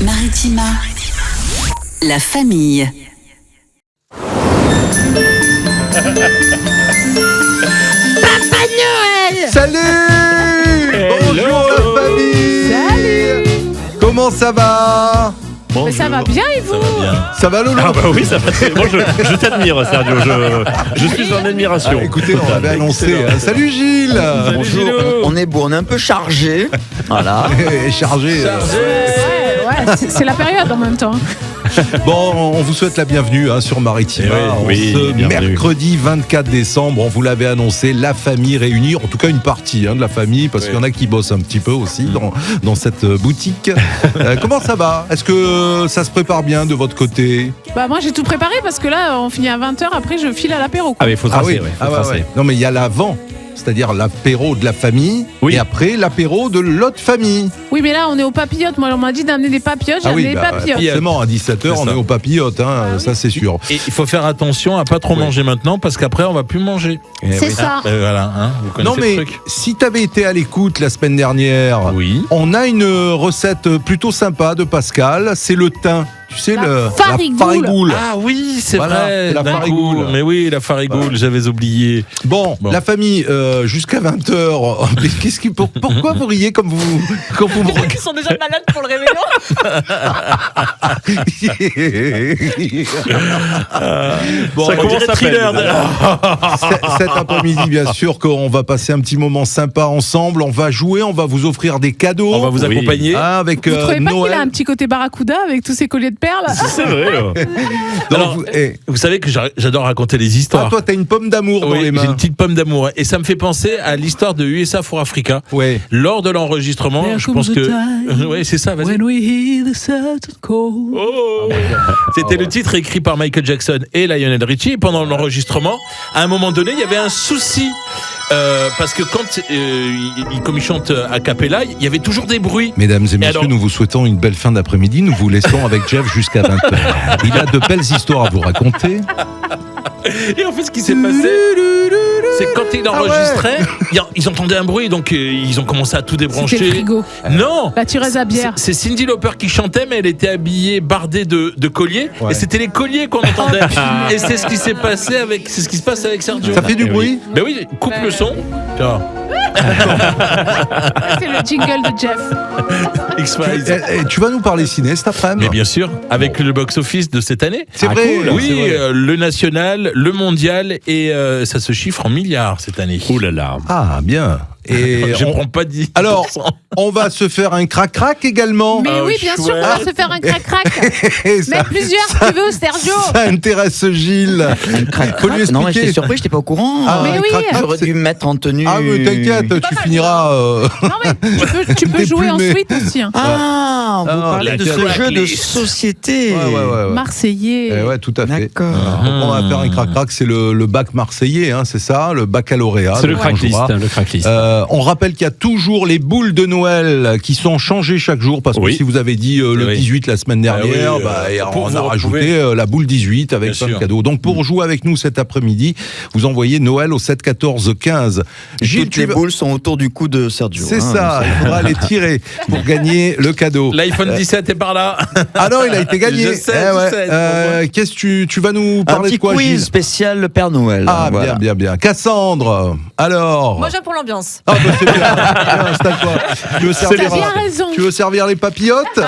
Maritima, la famille. Papa Noël! Salut! Bonjour la famille! Salut! Comment ça va? Mais ça va bien et vous? Ça va Lolo? Ah bah oui, ça va très bien. Je t'admire Sergio, je suis en admiration. Écoutez, on l'avait annoncé. Salut Gilles! Bonjour. On est beau, on est un peu chargé. Voilà. Chargé. Ouais, c'est la période en même temps. Bon, on vous souhaite la bienvenue sur Maritima. Oui, Ce bienvenue. mercredi 24 décembre, on vous l'avait annoncé, la famille réunie, en tout cas une partie de la famille, parce qu'il y en a qui bossent un petit peu aussi dans cette boutique. Comment ça va? Est-ce que ça se prépare bien de votre côté? Bah moi j'ai tout préparé parce que là on finit à 20h, après je file à l'apéro. Ah mais il faut tracer, faut ouais, tracer. ouais. Non mais il y a l'avant, c'est-à-dire l'apéro de la famille, Oui. et après l'apéro de l'autre famille. Oui mais là on est aux papillotes, moi on m'a dit d'amener des papillotes, j'ai amené des papillotes. Forcément à 17h on ça. est aux papillotes, ça c'est sûr. Et il faut faire attention à pas trop manger maintenant parce qu'après on va plus manger. C'est ça. Voilà, vous connaissez Non mais le truc. si t'avais été à l'écoute la semaine dernière, Oui. on a une recette plutôt sympa de Pascal, c'est le thym. Tu sais, La la farigoule. Ah oui, c'est Voilà, vrai. c'est la d'un farigoule. coup. Mais oui, la farigoule, j'avais oublié. Bon, la famille, jusqu'à 20h. Pourquoi vous riez comme vous me Ils sont déjà malades pour le réveillon. Bon, Ça commence à thriller. cet après-midi, bien sûr, qu'on va passer un petit moment sympa ensemble. On va jouer, on va vous offrir des cadeaux. On va vous Oui. accompagner. Avec Vous trouvez pas qu'il Noël. a un petit côté barracuda avec tous ses colliers de perles? C'est vrai. Donc, Alors, vous savez que j'adore raconter les histoires. toi, t'as une pomme d'amour dans Oui, les j'ai mains. une petite pomme d'amour. Et ça me fait penser à l'histoire de USA for Africa. Ouais. Lors de l'enregistrement, je pense que... Oui, c'est ça, vas-y. Oh. C'était le titre écrit par Michael Jackson et Lionel Richie. Et pendant l'enregistrement, à un moment donné, il y avait un souci. Parce que quand comme il chante a cappella, il y avait toujours des bruits. Mesdames et messieurs, alors- nous vous souhaitons une belle fin d'après-midi. Nous vous laissons avec Jeff jusqu'à 20h. Il a de belles histoires à vous raconter. Et en fait, ce qui s'est passé, c'est que quand il enregistrait, ils entendaient un bruit, donc ils ont commencé à tout débrancher. C'était le frigo. Non, La tireuse à bière. C'est Cyndi Lauper qui chantait, mais elle était habillée, bardée de colliers, Ouais. et c'était les colliers qu'on entendait. Et c'est ce qui s'est passé c'est ce qui se passe avec Sergio. Ça fait du bruit? Ben oui, coupe le son. Tiens, C'est le jingle de Jeff. X-Files. Tu vas nous parler ciné cet après-midi? Mais bien sûr, avec le box-office de cette année. C'est vrai, cool. Oui, c'est vrai. le national, le mondial, et ça se chiffre en milliards cette année. Ouh là là. Ah, bien. Et Je ne prends pas 10%. Alors, on va se faire un crac-crac également. Mais Ah, oui, bien sûr, on chouette. va se faire un crac-crac. Et ça- Mais plusieurs, si tu veux, Sergio. Ça intéresse Gilles. Faut lui Non, mais expliquer. j'étais surpris, j'étais pas au courant. Ah, Mais un oui. crac-crac, J'aurais c'est- dû me mettre en tenue. Ah, mais t'inquiète, tu finiras. Non, mais tu peux jouer Déplumé. ensuite aussi. Hein. Ah, vous Ah, parlez la de ce jeu de blacklist. société. Ouais. Marseillais. Ouais, tout à fait. D'accord. Donc, on va faire un crac-crac, c'est le bac marseillais, c'est ça, le baccalauréat. C'est le donc on cracklist. jouera. Le cracklist. On rappelle qu'il y a toujours les boules de Noël qui sont changées chaque jour, parce que Oui. si vous avez dit le Oui. 18 la semaine dernière, oui, pour on vous a rajouté la boule 18 avec Bien plein de sûr. cadeaux. Donc pour jouer avec nous cet après-midi, vous envoyez Noël au 7 14 15. Gilles, Toutes les boules sont autour du cou de Sergio. c'est ça, il faudra les tirer pour gagner le cadeau. L'iPhone 17 est par là. Ah non, il a été gagné. Je sais, je sais. Qu'est-ce que tu vas nous Un parler petit de quoi, quiz Gilles? spécial le Père Noël. Ah, Voilà. bien. Cassandre, alors. Moi, j'aime pour l'ambiance. Ah, bah, c'est bien. Tiens, c'est à toi. Tu veux T'as servir, bien raison. tu veux servir les papillotes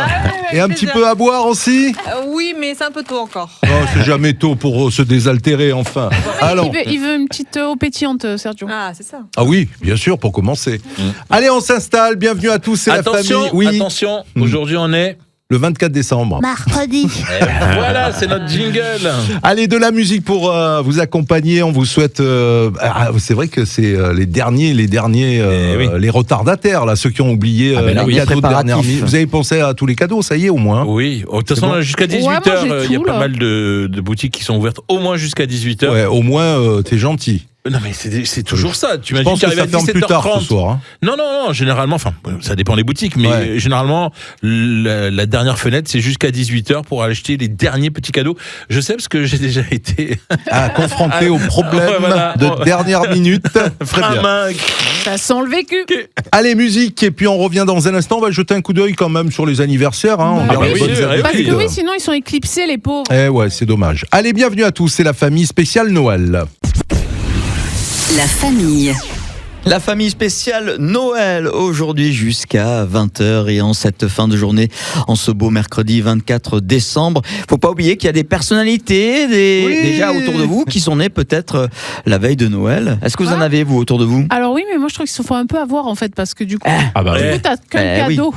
et un petit peu à boire aussi? Oui, mais c'est un peu tôt encore. Oh, c'est jamais tôt pour se désaltérer, enfin. Alors, Il veut une petite eau pétillante, Sergio. Ah, c'est ça. ah oui, bien sûr, pour commencer. Allez, on s'installe. Bienvenue à tous, c'est la Attention, famille. Oui, attention. Aujourd'hui, on est. le 24 décembre. Mercredi. Voilà, c'est notre jingle. Allez, de la musique pour vous accompagner. On vous souhaite. C'est vrai que c'est les derniers, oui. les retardataires, là, ceux qui ont oublié ben là, les oui, cadeaux de préparatifs. dernière minute. Vous avez pensé à tous les cadeaux, ça y est, au moins. Oui, de toute façon, bon. jusqu'à Ouais, moi, 18h, j'ai il y a tout, pas là. mal de boutiques qui sont ouvertes au moins jusqu'à 18h. Ouais, au moins, t'es gentil. Non mais c'est toujours ça. Tu Je imagines pense tu que arrives à ça ferme plus tard ce 17h30. soir. Hein. Non, généralement, enfin, ça dépend des boutiques, mais Ouais. généralement, la dernière fenêtre, c'est jusqu'à 18h pour acheter les derniers petits cadeaux. Je sais parce que j'ai déjà été Confronté au problème Ouais, voilà. de dernière minute. Très frein à bien. main. Ça sent le vécu. Allez, musique, et puis on revient dans un instant. On va jeter un coup d'œil quand même sur les anniversaires. Hein. On Bah garde oui, les bonnes oui, habitudes. Parce que oui, sinon ils sont éclipsés, les pauvres. Eh ouais, c'est dommage. Allez, bienvenue à tous, c'est la famille spéciale Noël. La famille. La famille spéciale Noël aujourd'hui jusqu'à 20h et en cette fin de journée, en ce beau mercredi 24 décembre. Faut pas oublier qu'il y a des personnalités déjà autour de vous qui sont nées peut-être la veille de Noël. Est-ce que vous en avez vous autour de vous? Alors oui, mais moi je trouve qu'il se faut un peu avoir en fait, parce que du coup, Ah bah Ouais. oui. t'as qu'un oui. cadeau.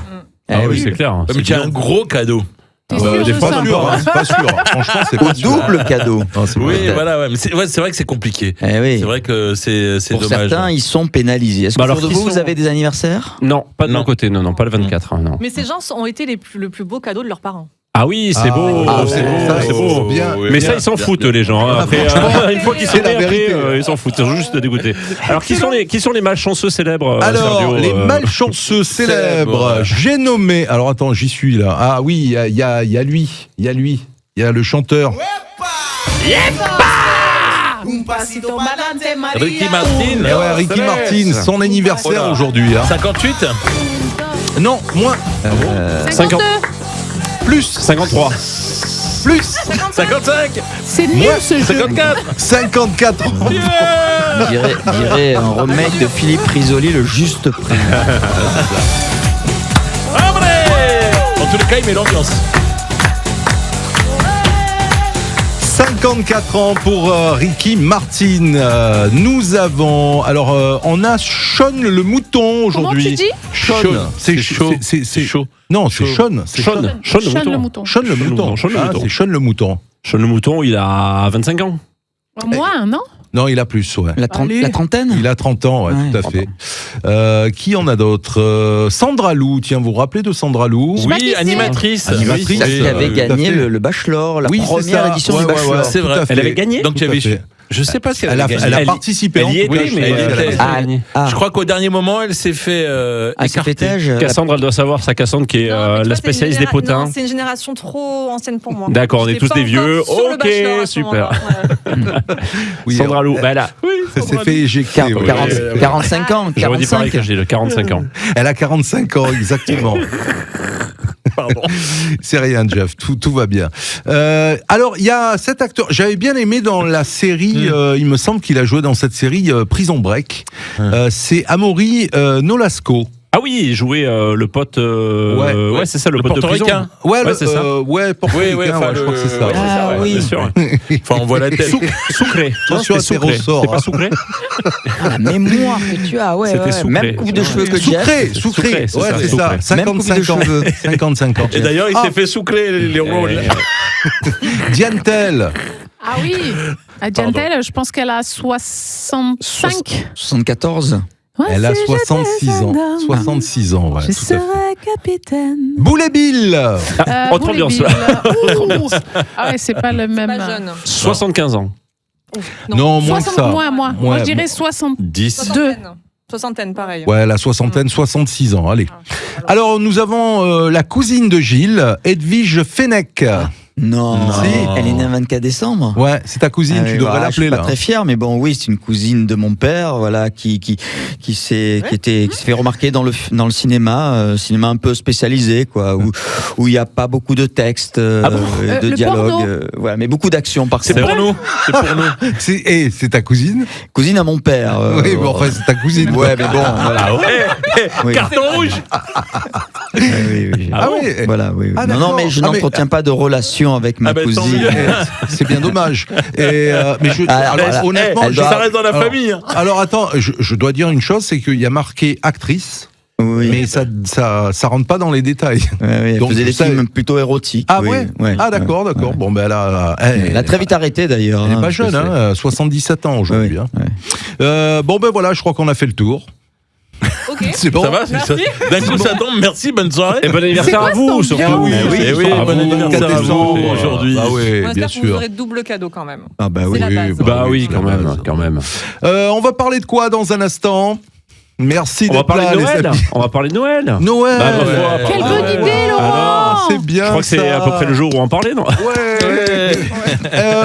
Ah oui, oui. c'est clair. Mais tu as un gros cadeau. T'es Ah sûr bah, des de fois, ça on Sûr, hein, c'est pas sûr. Franchement, c'est Au pas sûr. double cadeau. Non, c'est Oui, vrai. voilà, ouais. Mais c'est vrai que c'est compliqué. Eh oui. C'est vrai que c'est Pour dommage. certains, ils sont pénalisés. Est-ce que Bah alors, autour de qui vous sont- avez des anniversaires? Non, pas de Non. mon côté, non, pas le 24. hein, non. Mais ces gens ont été le plus beau cadeau de leurs parents. Ah oui, c'est beau, Ah, c'est c'est beau, ça, c'est beau. bien. Oui, Mais bien, ça, ils s'en bien, foutent, bien. les gens. hein. Après, une fois qu'ils sont c'est la nés, après, vérité. ils s'en foutent. Ils sont juste dégoûtés. Alors, qui sont les malchanceux célèbres Alors, Sergio, les malchanceux célèbres, célèbres. j'ai nommé. Alors attends, j'y suis là. Ah oui, il y a lui. Il y a lui. Il y a le chanteur. Ricky Martin. Eh ouais, Ricky Martin, son anniversaire Oh là. aujourd'hui. Hein. 58. Non, moins. 52. Plus. 53. Plus. 55. C'est nul ce jeu. 54. 54 ans. Je dirais un remake de Philippe Risoli, le juste prix. En tous les cas, il met l'ambiance. 54 ans pour Ricky Martin. Nous avons. Alors, on a Sean le mouton Comment aujourd'hui. tu dis Sean. C'est chaud. C'est C'est chaud. Non, c'est Chaud. Sean. C'est Sean le mouton. Sean le mouton. Sean le Ah, mouton. c'est Sean le mouton. Sean le mouton, il a 25 ans. Moins, non? Non, il a plus, ouais. La trentaine? Il a 30 ans, ouais, Ouais, tout à 30 fait. Qui en a d'autres Sandra Lou, tiens, vous vous rappelez de Sandra Lou Oui, animatrice. Animatrice. Celle qui avait tout à gagné fait. le Bachelor, la Oui, c'est première ça. édition Ouais, du ouais, Bachelor. ouais, C'est tout vrai. à fait. Elle avait gagné Donc, Tout il y à avait. fait. Je sais pas si elle Elle a, avait elle gagné. a Elle- participé. elle y en tout cas, était, je mais crois elle qu'elle a était- gagné. Je crois qu'au dernier moment, elle s'est fait écarter. Casse-pétage. Cassandre, elle doit savoir, sa Cassandre qui est Non, mais tu vois, la c'est spécialiste une des potins. Non, c'est une génération trop ancienne pour moi. D'accord, on est J'étais tous pas des vieux. encore sur le Ok, Bachelor à ce super. moment-là. Oui, Sandra Lou, bah, ça s'est fait éjecter. oui. 45 ans. j'aurais dit pareil 45. que j'ai le 45 ans. Elle a 45 ans, exactement. Pardon. C'est rien, Jeff, tout va bien. Alors, il y a cet acteur, j'avais bien aimé dans la série, il me semble qu'il a joué dans cette série Prison Break. C'est Amaury Nolasco. Ah oui, il jouait le pote. Ouais, c'est ça, le pote de prison. portoricain. Ouais, Ouais, c'est ça. portoricain, Oui, enfin, je crois que c'est ça. ouais, Ah Ouais, oui. bien sûr. Enfin, on voit la tête. Sucré. Attention à tes Sucré. ressorts, C'est pas hein. sucré. Ah, la mémoire que tu as, ouais. C'était ouais. Soucré. Même coupe de cheveux que Soucré, Jeff. Soucré, c'est ouais, ça, c'est ça. Soucré. Même coupe de 55 ans. cheveux. 55 ans. Et d'ailleurs, il Ah, s'est fait soucler les rôles. Diane Tell. Ah oui. À Diantel, je pense qu'elle a 65. 74. Ouais, Elle a si 66 j'étais ans. un homme, 66 ans, ouais, Je tout à fait. serais capitaine. Boulet Bill. Autre ambiance. Ouh. Ah ouais, c'est pas le même. Pas jeune. 75 ans. Non, moins que 60 ça. moins. Moi, Ouais, je dirais 62. 10. Soixantaine, pareil. Ouais, la soixantaine, 66 ans, allez. Alors, nous avons la cousine de Gilles, Edwige Fenech. Non. Si. Elle est née le 24 décembre. Ouais, c'est ta cousine, Ah tu oui, devrais voilà, l'appeler je suis pas là. très fier, mais bon, oui, c'est une cousine de mon père, voilà, qui s'est fait remarquer dans le cinéma, cinéma un peu spécialisé, quoi, où il y a pas beaucoup de textes, de Le dialogue, porno. voilà, mais beaucoup d'action par C'est contre. pour nous. C'est pour nous. C'est ta cousine Cousine à mon père. Oui, mais enfin, c'est ta cousine. Ouais, mais bon, voilà. Oui. Carton rouge. Oui. Ah oui. Voilà, oui. Ah, non, d'accord. mais je Ah, mais- n'entretiens pas de relation avec ma Ah, ben, tant cousine. mieux. C'est bien dommage. Et, mais Alors, honnêtement, elle doit- Ça reste dans la alors- famille. hein. Alors attends, je dois dire une chose, c'est qu'il y a marqué actrice, Oui. mais ça rentre pas dans les détails. Elle Donc, faisait des ça- films plutôt érotiques. Ah oui. ouais, Ah d'accord. Ouais. Bon ben Elle a très vite arrêté d'ailleurs. Elle est hein, pas parce que jeune, c'est- hein, 77 ans aujourd'hui. Oui, hein. ouais. Bon ben voilà, je crois qu'on a fait le tour. Ok. Ok. C'est bon. Ça va D'un coup, ça tombe. Merci, bonne soirée. Et bon anniversaire à vous, surtout. Oui, Eh oui, à bon vous, anniversaire à 4 vous décembre. aujourd'hui. Bah oui, On bien espère que vous sûr. aurez double cadeau quand même. Ah bah C'est oui. la base. Bah oui, c'est quand la même, base. quand même. On va parler de quoi dans un instant? Merci On va d'être parler là, de les Noël. amis. On va parler de Noël. Noël. Bah, ma foi, Quelle Ah bonne ouais. idée, Laurent. Ah, c'est bien. Je crois que c'est ça. à peu près le jour où en parler, non? Ouais.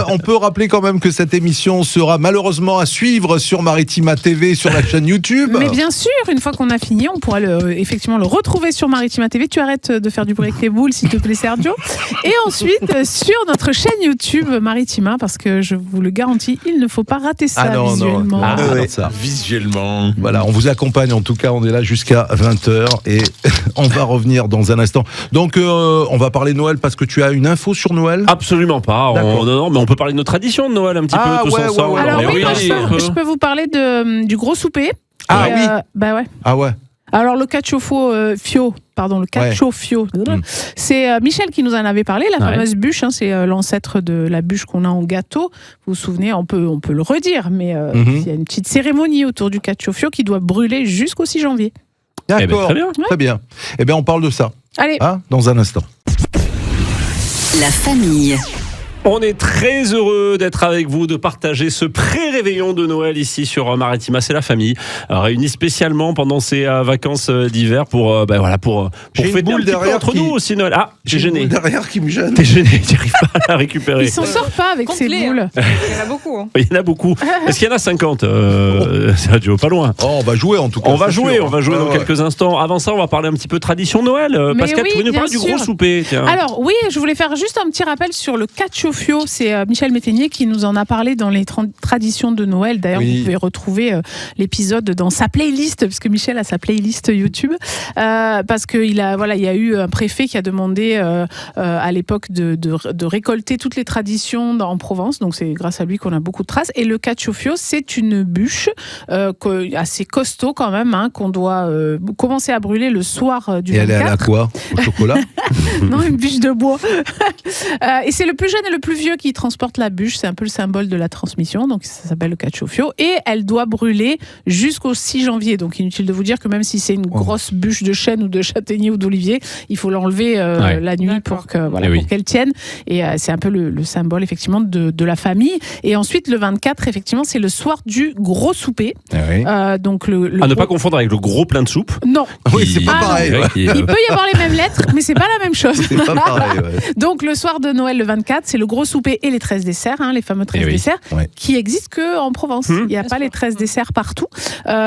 On peut rappeler quand même que cette émission sera malheureusement à suivre sur Maritima TV, sur la chaîne YouTube. Mais bien sûr, une fois qu'on a fini, on pourra effectivement le retrouver sur Maritima TV. Tu arrêtes de faire du bruit avec les boules, s'il te plaît, Sergio. Et ensuite, sur notre chaîne YouTube Maritima, parce que je vous le garantis, il ne faut pas rater ça visuellement. Ah, Ah, ouais. Ça. Visuellement. Voilà, on vous accompagne en tout cas, on est là jusqu'à 20h et on va revenir dans un instant. Donc on va parler de Noël parce que tu as une info sur Noël. Absolument pas. Non, mais on peut parler de nos traditions de Noël un petit Ah, peu tous ouais, ensemble. ouais, ouais. Alors Mais oui, moi, un peu. je peux vous parler du gros souper. Ah Et, oui. Bah ouais. Ah ouais. Alors le cacio-fio, c'est Michel qui nous en avait parlé, la fameuse bûche, hein, c'est l'ancêtre de la bûche qu'on a en gâteau. Vous vous souvenez, on peut le redire, mais il y a une petite cérémonie autour du cacio-fio qui doit brûler jusqu'au 6 janvier. D'accord. très bien. Très bien. Eh bien, on parle de ça Allez, dans un instant. La famille. On est très heureux d'être avec vous, de partager ce pré-réveillon de Noël ici sur Maritima. C'est la famille, réunie spécialement pendant ces vacances d'hiver pour J'ai une fêter boule un petit peu derrière entre qui- nous aussi Noël. Ah, j'ai une gêné. boule derrière qui me gêne. T'es gêné, tu n'arrives pas à la récupérer. il s'en sort pas avec ses Complet, boules. hein. Il y en a beaucoup. Hein. Il y en a beaucoup. Est-ce qu'il y en a 50 Sergio, pas loin. Oh, on va jouer en tout cas. On va c'est jouer, sûr. on va jouer dans Ouais. quelques instants. Avant ça, on va parler un petit peu tradition Noël. Mais Pascal, oui, tu veux nous bien parler du gros sûr. souper, tiens. Alors oui, je voulais faire juste un petit rappel sur le cacio-fio. C'est Michel Métainier qui nous en a parlé dans les traditions de Noël. D'ailleurs, Oui. vous pouvez retrouver l'épisode dans sa playlist, parce que Michel a sa playlist YouTube. Parce qu'il y a eu un préfet qui a demandé à l'époque de récolter toutes les traditions en Provence. Donc c'est grâce à lui qu'on a beaucoup de traces. Et le cacio-fio, c'est une bûche assez costaud quand même, hein, qu'on doit commencer à brûler le soir du Et elle est à la 24. quoi? Au chocolat? Non, une bûche de bois. Et c'est le plus jeune et le plus vieux qui transporte la bûche. C'est un peu le symbole de la transmission. Donc, ça s'appelle le cacio-fio. Et elle doit brûler jusqu'au 6 janvier. Donc, inutile de vous dire que même si c'est une grosse bûche de chêne ou de châtaignier ou d'olivier, il faut l'enlever la nuit pour qu'elle tienne. Et c'est un peu le symbole, effectivement, de la famille. Et ensuite, le 24, effectivement, c'est le soir du gros souper. Ah oui. Donc, À ne pas confondre avec le gros plein de soupe. Non. Oui, c'est pas Ah, pareil. non. ouais. Il peut y avoir les mêmes lettres, mais c'est pas la même chose. C'est pas pareil. Ouais. Donc le soir de Noël, le 24, c'est le gros souper et les 13 desserts, hein, les fameux 13 Eh oui. desserts, Ouais. qui existent qu'en Provence. Il n'y a pas les 13 desserts partout.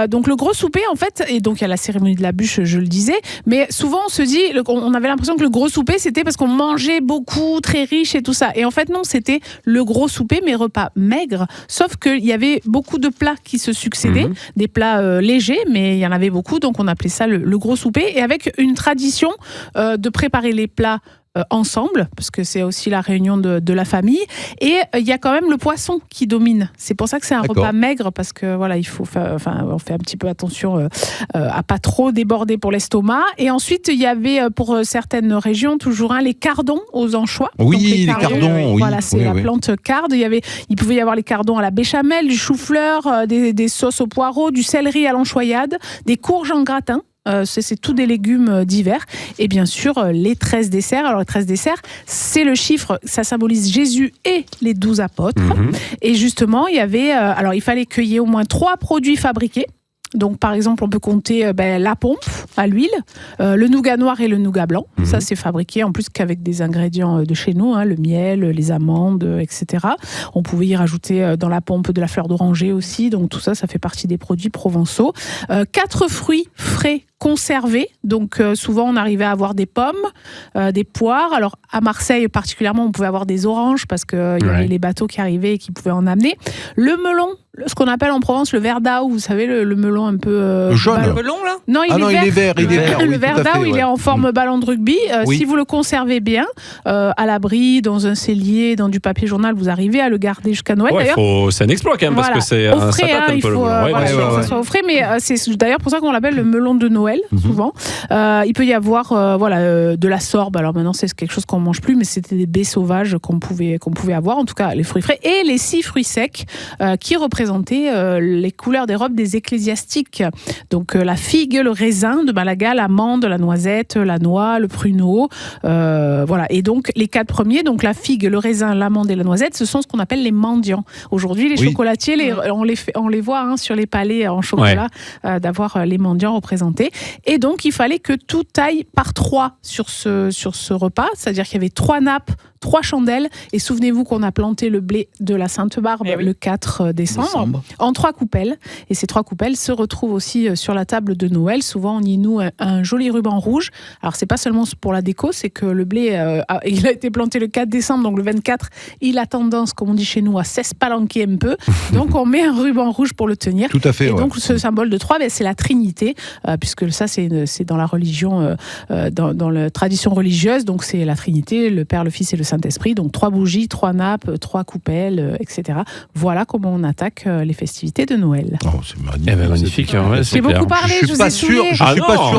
Donc le gros souper, en fait, et donc il y a la cérémonie de la bûche, je le disais, mais souvent on se dit, on avait l'impression que le gros souper, c'était parce qu'on mangeait beaucoup, très riche et tout ça. Et en fait, non, c'était le gros souper, mais repas maigres, sauf qu'il y avait beaucoup de plats qui se succédaient, des plats légers, mais il y en avait beaucoup, donc on appelait ça le gros souper, et avec une tradition de préparer les plats ensemble, parce que c'est aussi la réunion de la famille, et il y a quand même le poisson qui domine. C'est pour ça que c'est un D'accord. repas maigre, parce que voilà, il faut on fait un petit peu attention à pas trop déborder pour l'estomac. Et ensuite, il y avait pour certaines régions toujours les cardons aux anchois. Oui, Donc, les cardons, oui. Voilà, c'est Oui, la oui. plante carde. Il pouvait y avoir les cardons à la béchamel, du chou-fleur, des sauces au poireau, du céleri à l'anchoyade, des courges en gratin. C'est tous des légumes d'hiver. Et bien sûr, les 13 desserts. Alors, les 13 desserts, c'est le chiffre, ça symbolise Jésus et les 12 apôtres. Et justement, il y avait... alors, il fallait qu'il y ait au moins 3 produits fabriqués. Donc, par exemple, on peut compter la pompe à l'huile, le nougat noir et le nougat blanc. Ça, c'est fabriqué en plus qu'avec des ingrédients de chez nous, hein, le miel, les amandes, etc. On pouvait y rajouter dans la pompe de la fleur d'oranger aussi. Donc, tout ça, ça fait partie des produits provençaux. 4 fruits frais conservés. Donc, souvent, on arrivait à avoir des pommes, des poires. Alors, à Marseille, particulièrement, on pouvait avoir des oranges parce qu'il y avait les bateaux qui arrivaient et qui pouvaient en amener. Le melon, ce qu'on appelle en Provence le verdao, vous savez, le melon un peu... jaune. Le melon, là? Non, il Ah est non, vert. il est vert, il est vert. Le oui, tout à verdao, fait, il ouais. est en forme ballon de rugby. Oui. Si vous le conservez bien, à l'abri, dans un cellier, dans du papier journal, vous arrivez à le garder jusqu'à Noël. Ouais, D'ailleurs, c'est un exploit quand même, voilà. parce que c'est Au ça frais, date hein, un il peu le faut melon. voilà, ouais, que ouais. ça soit au frais, mais c'est d'ailleurs pour ça qu'on l'appelle le melon de Noël. Noël, souvent. Il peut y avoir de la sorbe. Alors maintenant, c'est quelque chose qu'on mange plus, mais c'était des baies sauvages qu'on pouvait avoir, en tout cas les fruits frais, et les 6 fruits secs qui représentaient les couleurs des robes des ecclésiastiques. Donc la figue, le raisin de Malaga, l'amande, la noisette, la noix, le pruneau. Voilà. Et donc les 4 premiers, donc la figue, le raisin, l'amande et la noisette, ce sont ce qu'on appelle les mendiants. Aujourd'hui, les chocolatiers, on les voit sur les palais en chocolat, d'avoir les mendiants représentés. Et donc, il fallait que tout aille par 3 sur ce repas, c'est-à-dire qu'il y avait 3 nappes, 3 chandelles, et souvenez-vous qu'on a planté le blé de la Sainte-Barbe le 4 décembre, en 3 coupelles, et ces 3 coupelles se retrouvent aussi sur la table de Noël. Souvent on y noue un joli ruban rouge. Alors c'est pas seulement pour la déco, c'est que le blé il a été planté le 4 décembre, donc le 24 il a tendance, comme on dit chez nous, à s'espalanquer un peu, donc on met un ruban rouge pour le tenir. Tout à fait. Et donc ce symbole de 3, c'est la Trinité, puisque ça c'est dans la religion, dans la tradition religieuse, donc c'est la Trinité, le Père, le Fils et le Saint-Esprit, donc 3 bougies, 3 nappes, 3 coupelles, etc. Voilà comment on attaque les festivités de Noël. Oh, c'est magnifique. Magnifique. J'ai beaucoup parlé, Je suis pas sûr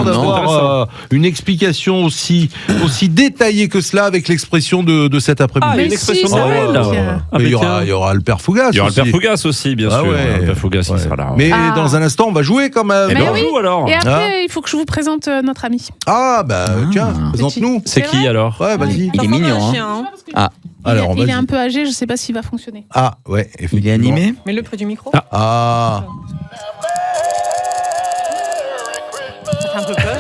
d'avoir une explication aussi détaillée que cela avec l'expression de cet après-midi. Ah, une expression de Noël. Il y aura le Père Fougas. Il y aura le Père Fougas aussi, bien sûr. Le Père Fougas, il sera là. Mais dans un instant, on va jouer quand même. Et on joue alors. Et après, il faut que je vous présente notre ami. Ah, tiens, présente-nous. C'est qui alors? Ouais, vas-y. Il est mignon. Hein. Alors, il est vas-y. un peu âgé, je ne sais pas s'il va fonctionner. Ah, ouais, effectivement. Il est animé. Mets-le près du micro. Ah. Ça fait un peu peur.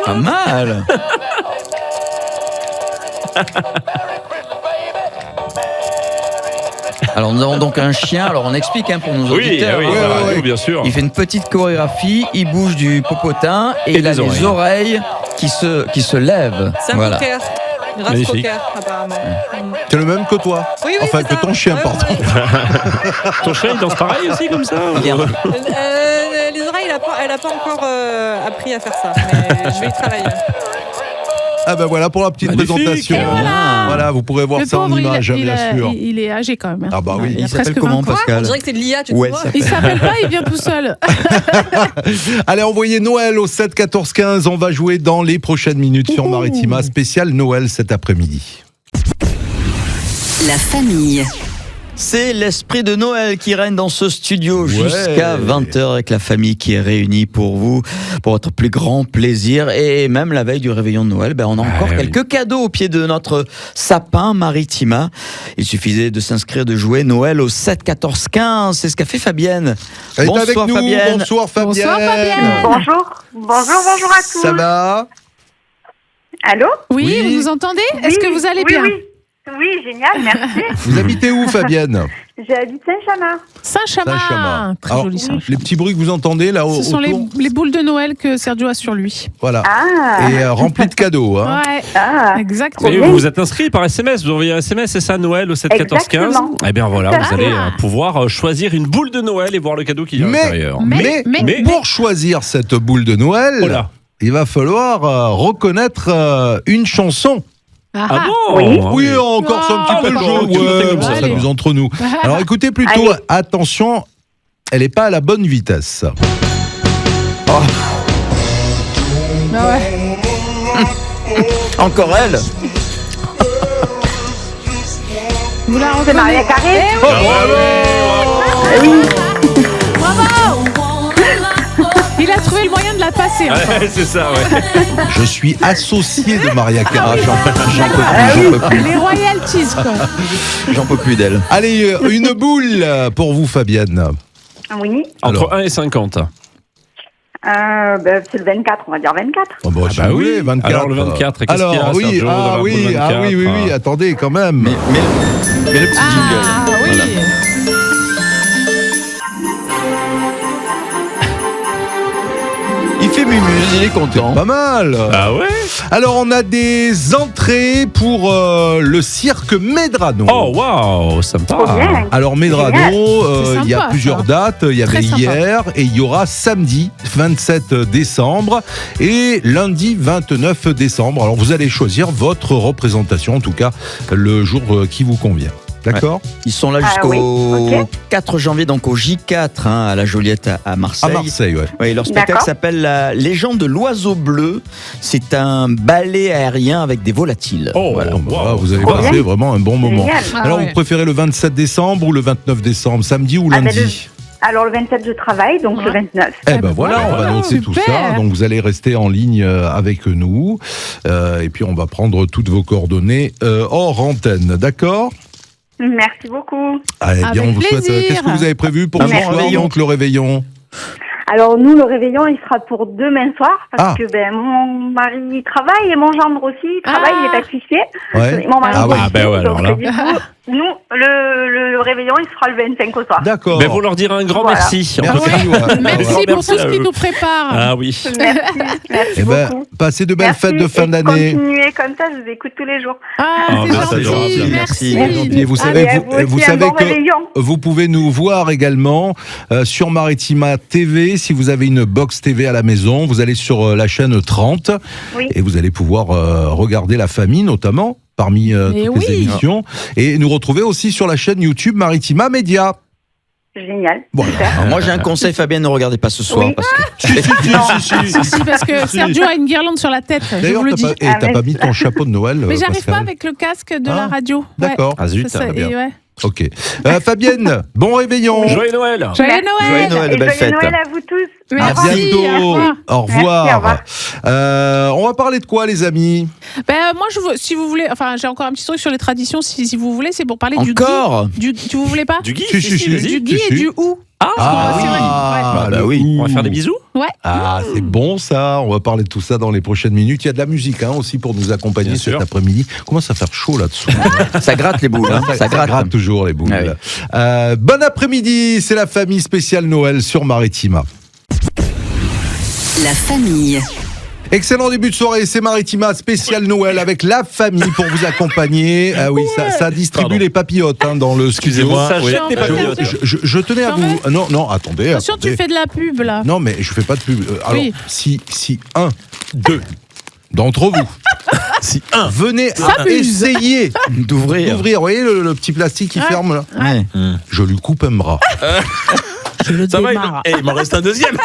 Pas mal. Alors nous avons donc un chien, alors on explique pour nos auditeurs. Bien sûr. Il fait une petite chorégraphie, il bouge du popotin et il a les oreilles qui se lèvent. C'est un cocker. Grâce Magnifique. cocker, apparemment. C'est le même que toi. Oui, Enfin, c'est que ça. ton chien, pardon. Ton chien, il danse pareil aussi, comme ça? Il est un- Les oreilles, elle a pas encore appris à faire ça, mais je vais y travailler. Ah ben voilà pour la petite Magnifique. présentation. Et voilà. Vous pourrez voir Le ça en pauvre, image, bien sûr. il est âgé quand même. Ah bah oui. Il a Il s'appelle presque comment, 20 ans. Pascal? On dirait que c'est de l'IA, tu Ouais, vois. ça- Il s'appelle pas, il vient tout seul. Allez, envoyez Noël au 7 14 15. On va jouer dans les prochaines minutes sur Maritima, spécial Noël cet après-midi. La famille. C'est l'esprit de Noël qui règne dans ce studio jusqu'à 20h avec la famille qui est réunie pour vous, pour votre plus grand plaisir. Et même la veille du réveillon de Noël, on a encore quelques cadeaux au pied de notre sapin Maritima. Il suffisait de s'inscrire, de jouer Noël au 7 14 15. C'est ce qu'a fait Fabienne. Elle est avec nous. Fabienne. Bonsoir Fabienne. Bonsoir, Fabienne. Bonjour à tous. Ça va? Allô? Oui, vous nous entendez? Est-ce que vous allez bien? Oui, génial, merci. Vous habitez où, Fabienne? J'habite Saint-Chamas. Saint-Chamas. Très Alors, joli Saint-Chamas. les petits bruits que vous entendez là Ce sont autour, les boules de Noël que Sergio a sur lui. voilà. Ah, Et remplis de cadeaux. Hein. Ouais, ah. exactement. Et vous vous êtes inscrit par SMS, vous envoyez un SMS, c'est ça, Noël au 7 14 15. Exactement. Eh bien voilà, Ah. vous allez pouvoir choisir une boule de Noël et voir le cadeau qu'il y a à l'intérieur. Mais- pour choisir cette boule de Noël, Oh là. il va falloir reconnaître une chanson. Ah, Ah bon? Oui. Oui, encore c'est un petit peu le jeu. Ouais, ça Allez. s'amuse entre nous. Alors écoutez plutôt, Allez. attention, elle n'est pas à la bonne vitesse. bah ouais. Encore elle. Vous la C'est reconnaissez? Maria Carré. Eh oui. Bravo. Il a trouvé le moyen de la passer. Hein. Ouais, c'est ça, ouais. Je suis associé de Maria Carré. J'en peux plus. Les royalties, quoi. J'en peux plus d'elle. Allez, une boule pour vous, Fabienne. Oui, Entre 1 et 50. c'est le 24, on va dire 24. Oh, bon, si bah vous oui. voulez, 24. Alors, le 24, qu'est-ce qu'il y a, Alors, oui, Sergio, dans la boule 24? oui, attendez quand même. Mais le petit jingle. Ah oui. Voilà. Il fait mumuse, il est content. Pas mal. Ah ouais? Alors, on a des entrées pour le cirque Medrano. Oh waouh, sympa. Trop bien. Alors Medrano, C'est il y a sympa, plusieurs ça. dates. Il y avait Très sympa. hier et il y aura samedi 27 décembre et lundi 29 décembre. Alors vous allez choisir votre représentation, en tout cas le jour qui vous convient. D'accord. Ils sont là Ah jusqu'au oui, ok. 4 janvier, donc au J4 à la Joliette à Marseille. À Marseille, ouais. Oui, leur spectacle D'accord. s'appelle La légende de l'oiseau bleu. C'est un ballet aérien avec des volatiles. Oh, Voilà. Bon, bah, wow. vous avez Trop passé bien. vraiment un bon moment. Génial. Ah Alors, ouais. vous préférez le 27 décembre ou le 29 décembre, samedi ou Ah, ben, lundi? Alors le 27, je travaille, donc le 29. Eh ben voilà, on va noter tout super. ça. Donc vous allez rester en ligne avec nous. Et puis on va prendre toutes vos coordonnées hors antenne. D'accord? Merci beaucoup. Ah, eh bien, Avec on vous souhaite. plaisir. Qu'est-ce que vous avez prévu pour Un ce bon soir, réveillon. donc le réveillon? Alors nous, le réveillon, il sera pour demain soir, parce Ah. que mon mari il travaille et mon gendre aussi il travaille, il est pâtissier. Ouais. Mon mari Ah oui. aussi, Ah ben ouais, alors donc, là. du coup, nous, le réveillon, il sera le 25 au soir. D'accord. Mais vous leur direz un grand Voilà. merci. en tout cas. Merci. ouais. Merci Ouais. pour tout ce à qui vous. nous prépare. Ah oui. Merci, merci Eh ben, beaucoup. passez de belles Merci, fêtes de fin et d'année. continuez comme ça, je vous écoute tous les jours. Ah, Ah, c'est bah, c'est gentil, gentil. merci. Merci. Et vous savez, Allez, à vous aussi, un bon que réveillon. vous pouvez nous voir également sur Maritima TV. Si vous avez une box TV à la maison, vous allez sur la chaîne 30 Oui. et vous allez pouvoir regarder La Famille notamment parmi Mais toutes les oui. émissions et nous retrouver aussi sur la chaîne YouTube Maritima Média. Génial. Voilà. Alors, moi, j'ai un conseil, Fabienne, ne regardez pas ce soir. Oui. Parce que Si, parce que Sergio a une guirlande sur la tête, je D'ailleurs, vous le dis. t'as pas mis ton chapeau de Noël. Mais j'arrive Pascal pas avec le casque de la Ah, radio. Ouais. D'accord. Ah zut, C'est ça, ah, bien. et ouais. Ok. Fabienne, bon réveillon. Joyeux Noël. Joyeux Merci. Noël. Joyeux Noël, de Et belles joyeux fêtes. Noël à vous tous. À Merci, bientôt. au revoir. Au revoir. Merci, au revoir. On va parler de quoi, les amis? Ben, moi, si vous voulez, enfin, j'ai encore un petit truc sur les traditions, si vous voulez, c'est pour parler Encore du Guy. Tu vous voulez pas Du Guy. Si, vas-y. Du Guy si, et si. du Ou. Ah, c'est vrai. Ah, bah le oui. ou. On va faire des bisous. Ah, c'est bon ça. On va parler de tout ça dans les prochaines minutes. Il y a de la musique aussi pour nous accompagner Bien cet sûr. après-midi. Commence à faire chaud là-dessous. Ça gratte les boules. hein. Ça gratte. toujours les boules. Ah oui. Bon après-midi. C'est la famille spéciale Noël sur Maritima. La famille. Excellent début de soirée, c'est Maritima spécial Noël avec la famille pour vous accompagner. Ah oui, ça distribue Pardon. les papillotes dans le studio. Excusez-moi. Ça Oui. jette les Je- papillotes. Je tenais à T'en vous. Non, attendez. Attention, tu attendez. fais de la pub, là. Non, mais je fais pas de pub. Alors, Oui. si un, deux d'entre vous, Si un. venez à S'amuse. essayer D'ouvrir. d'ouvrir, vous voyez le petit plastique qui Ouais. ferme là, Ouais. je lui coupe un bras. Je le Ça va, démarre. il m'en reste un deuxième.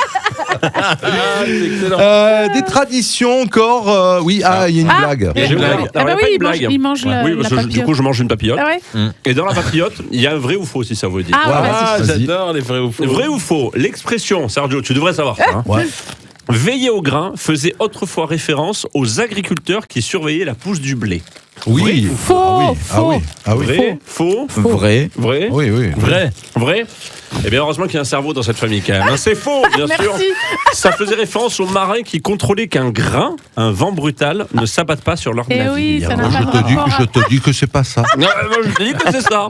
Ah, c'est excellent. Des traditions encore. Oui, il y a une blague. J'ai une blague. Ah Alors, bah il y a oui, pas une il mange- blague. il mange la- Oui, la parce que du papillote. coup, je mange une papillote. Ah ouais Et dans la papillote, il y a un vrai ou faux, si ça vous dit. Ah, ouais, Voilà. Vas-y. J'adore les vrais ou faux. Vrai ou faux, l'expression, Sergio, tu devrais savoir ça. hein. Ouais. Veiller au grain faisait autrefois référence aux agriculteurs qui surveillaient la pousse du blé. Oui. Faux, Ah oui. faux. Ah oui. Vrai, faux, Vrai. vrai, Oui, oui. vrai, vrai. Eh bien, heureusement qu'il y a un cerveau dans cette famille quand même. hein. C'est faux, bien sûr. Merci. Ça faisait référence aux marins qui contrôlaient qu'un grain, un vent brutal, ne s'abatte pas sur leur Eh navire. oui, ça n'a Moi, pas de rapport. je te dis que c'est pas ça. Non, je te dis que c'est ça.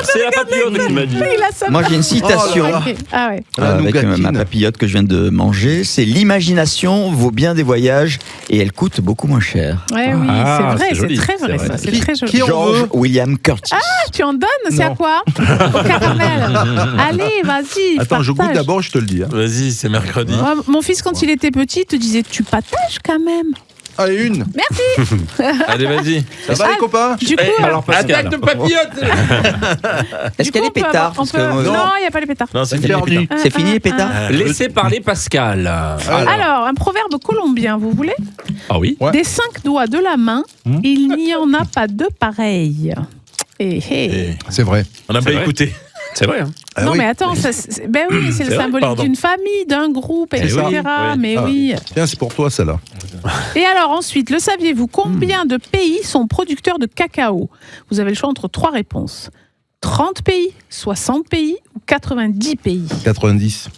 C'est la papillote qui m'a dit. Il a ça. Moi, j'ai une citation. Oh là là. Ok. Ah ouais. La Avec nougatine. ma papillote que je viens de manger, c'est l'imagination vaut bien des voyages et elle coûte beaucoup moins cher. Ouais, oui, Ah, c'est vrai, c'est joli, c'est très vrai, c'est ça. vrai. C'est très joli. Qui en George veut William Curtis. Tu en donnes? C'est à Non. quoi? Au caramel. Allez, vas-y. Attends, je goûte partage. d'abord, je te le dis. Vas-y, c'est mercredi. Ouais, mon fils, quand il était petit, il te disait tu partages quand même. Allez, une. Allez, vas-y. Ça va, les copains? Du coup, alors, Pascal. Attaque de papillote. Est-ce qu'il y a des on peut pétards avoir- on Parce peut- que, Non, il n'y a pas les pétards. Non, c'est Interdit. c'est fini les pétards Laissez parler Pascal. Alors, un proverbe colombien, vous voulez? Ah oui. Ouais. Des 5 doigts de la main, il n'y en a pas deux pareils. Et C'est vrai. on n'a C'est pas vrai. écouté. C'est vrai. Hein. Ah non, oui. mais attends, ben oui, c'est le C'est vrai, symbolique pardon. d'une famille, d'un groupe, etc. oui, Mais Ah. oui. Tiens, c'est pour toi, celle-là. Et alors ensuite, le saviez-vous combien de pays sont producteurs de cacao? Vous avez le choix entre 3 réponses. 30 pays, 60 pays ou 90 pays? 90.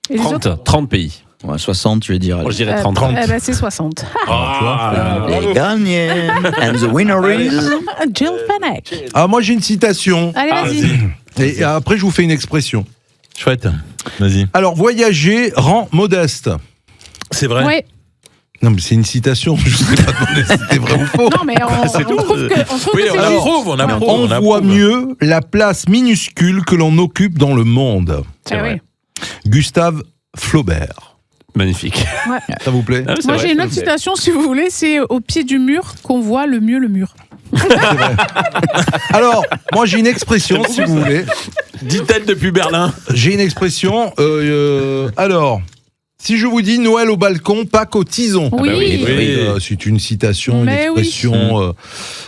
Et les autres 30 pays. Ouais, 60, je vais dire. Moi, je dirais Euh, 30. eh ben, c'est 60. Les gagnants. And the winner is. Jill Fennec. Ah, moi, j'ai une citation. Allez, Ah, vas-y. vas-y. Et après, je vous fais une expression. Chouette. Vas-y. Alors, voyager rend modeste. C'est vrai. Ouais. Non, mais c'est une citation. Je ne sais pas demander si c'était vrai ou faux. Non, mais on trouve que, on trouve Oui, que c'est on juste. approuve, on approuve. On on voit approuve. mieux la place minuscule que l'on occupe dans le monde. Ah oui. Gustave Flaubert. Magnifique. Ça vous plaît? Ah, c'est Moi, vrai, j'ai une ça autre me plaît. citation, si vous voulez, c'est au pied du mur qu'on voit le mieux le mur. Alors, moi j'ai une expression, si vous voulez. Dit-elle depuis Berlin. J'ai une expression. Alors, si je vous dis Noël au balcon, Pâques au tison. Oui. oui. C'est une citation, une Mais oui. expression,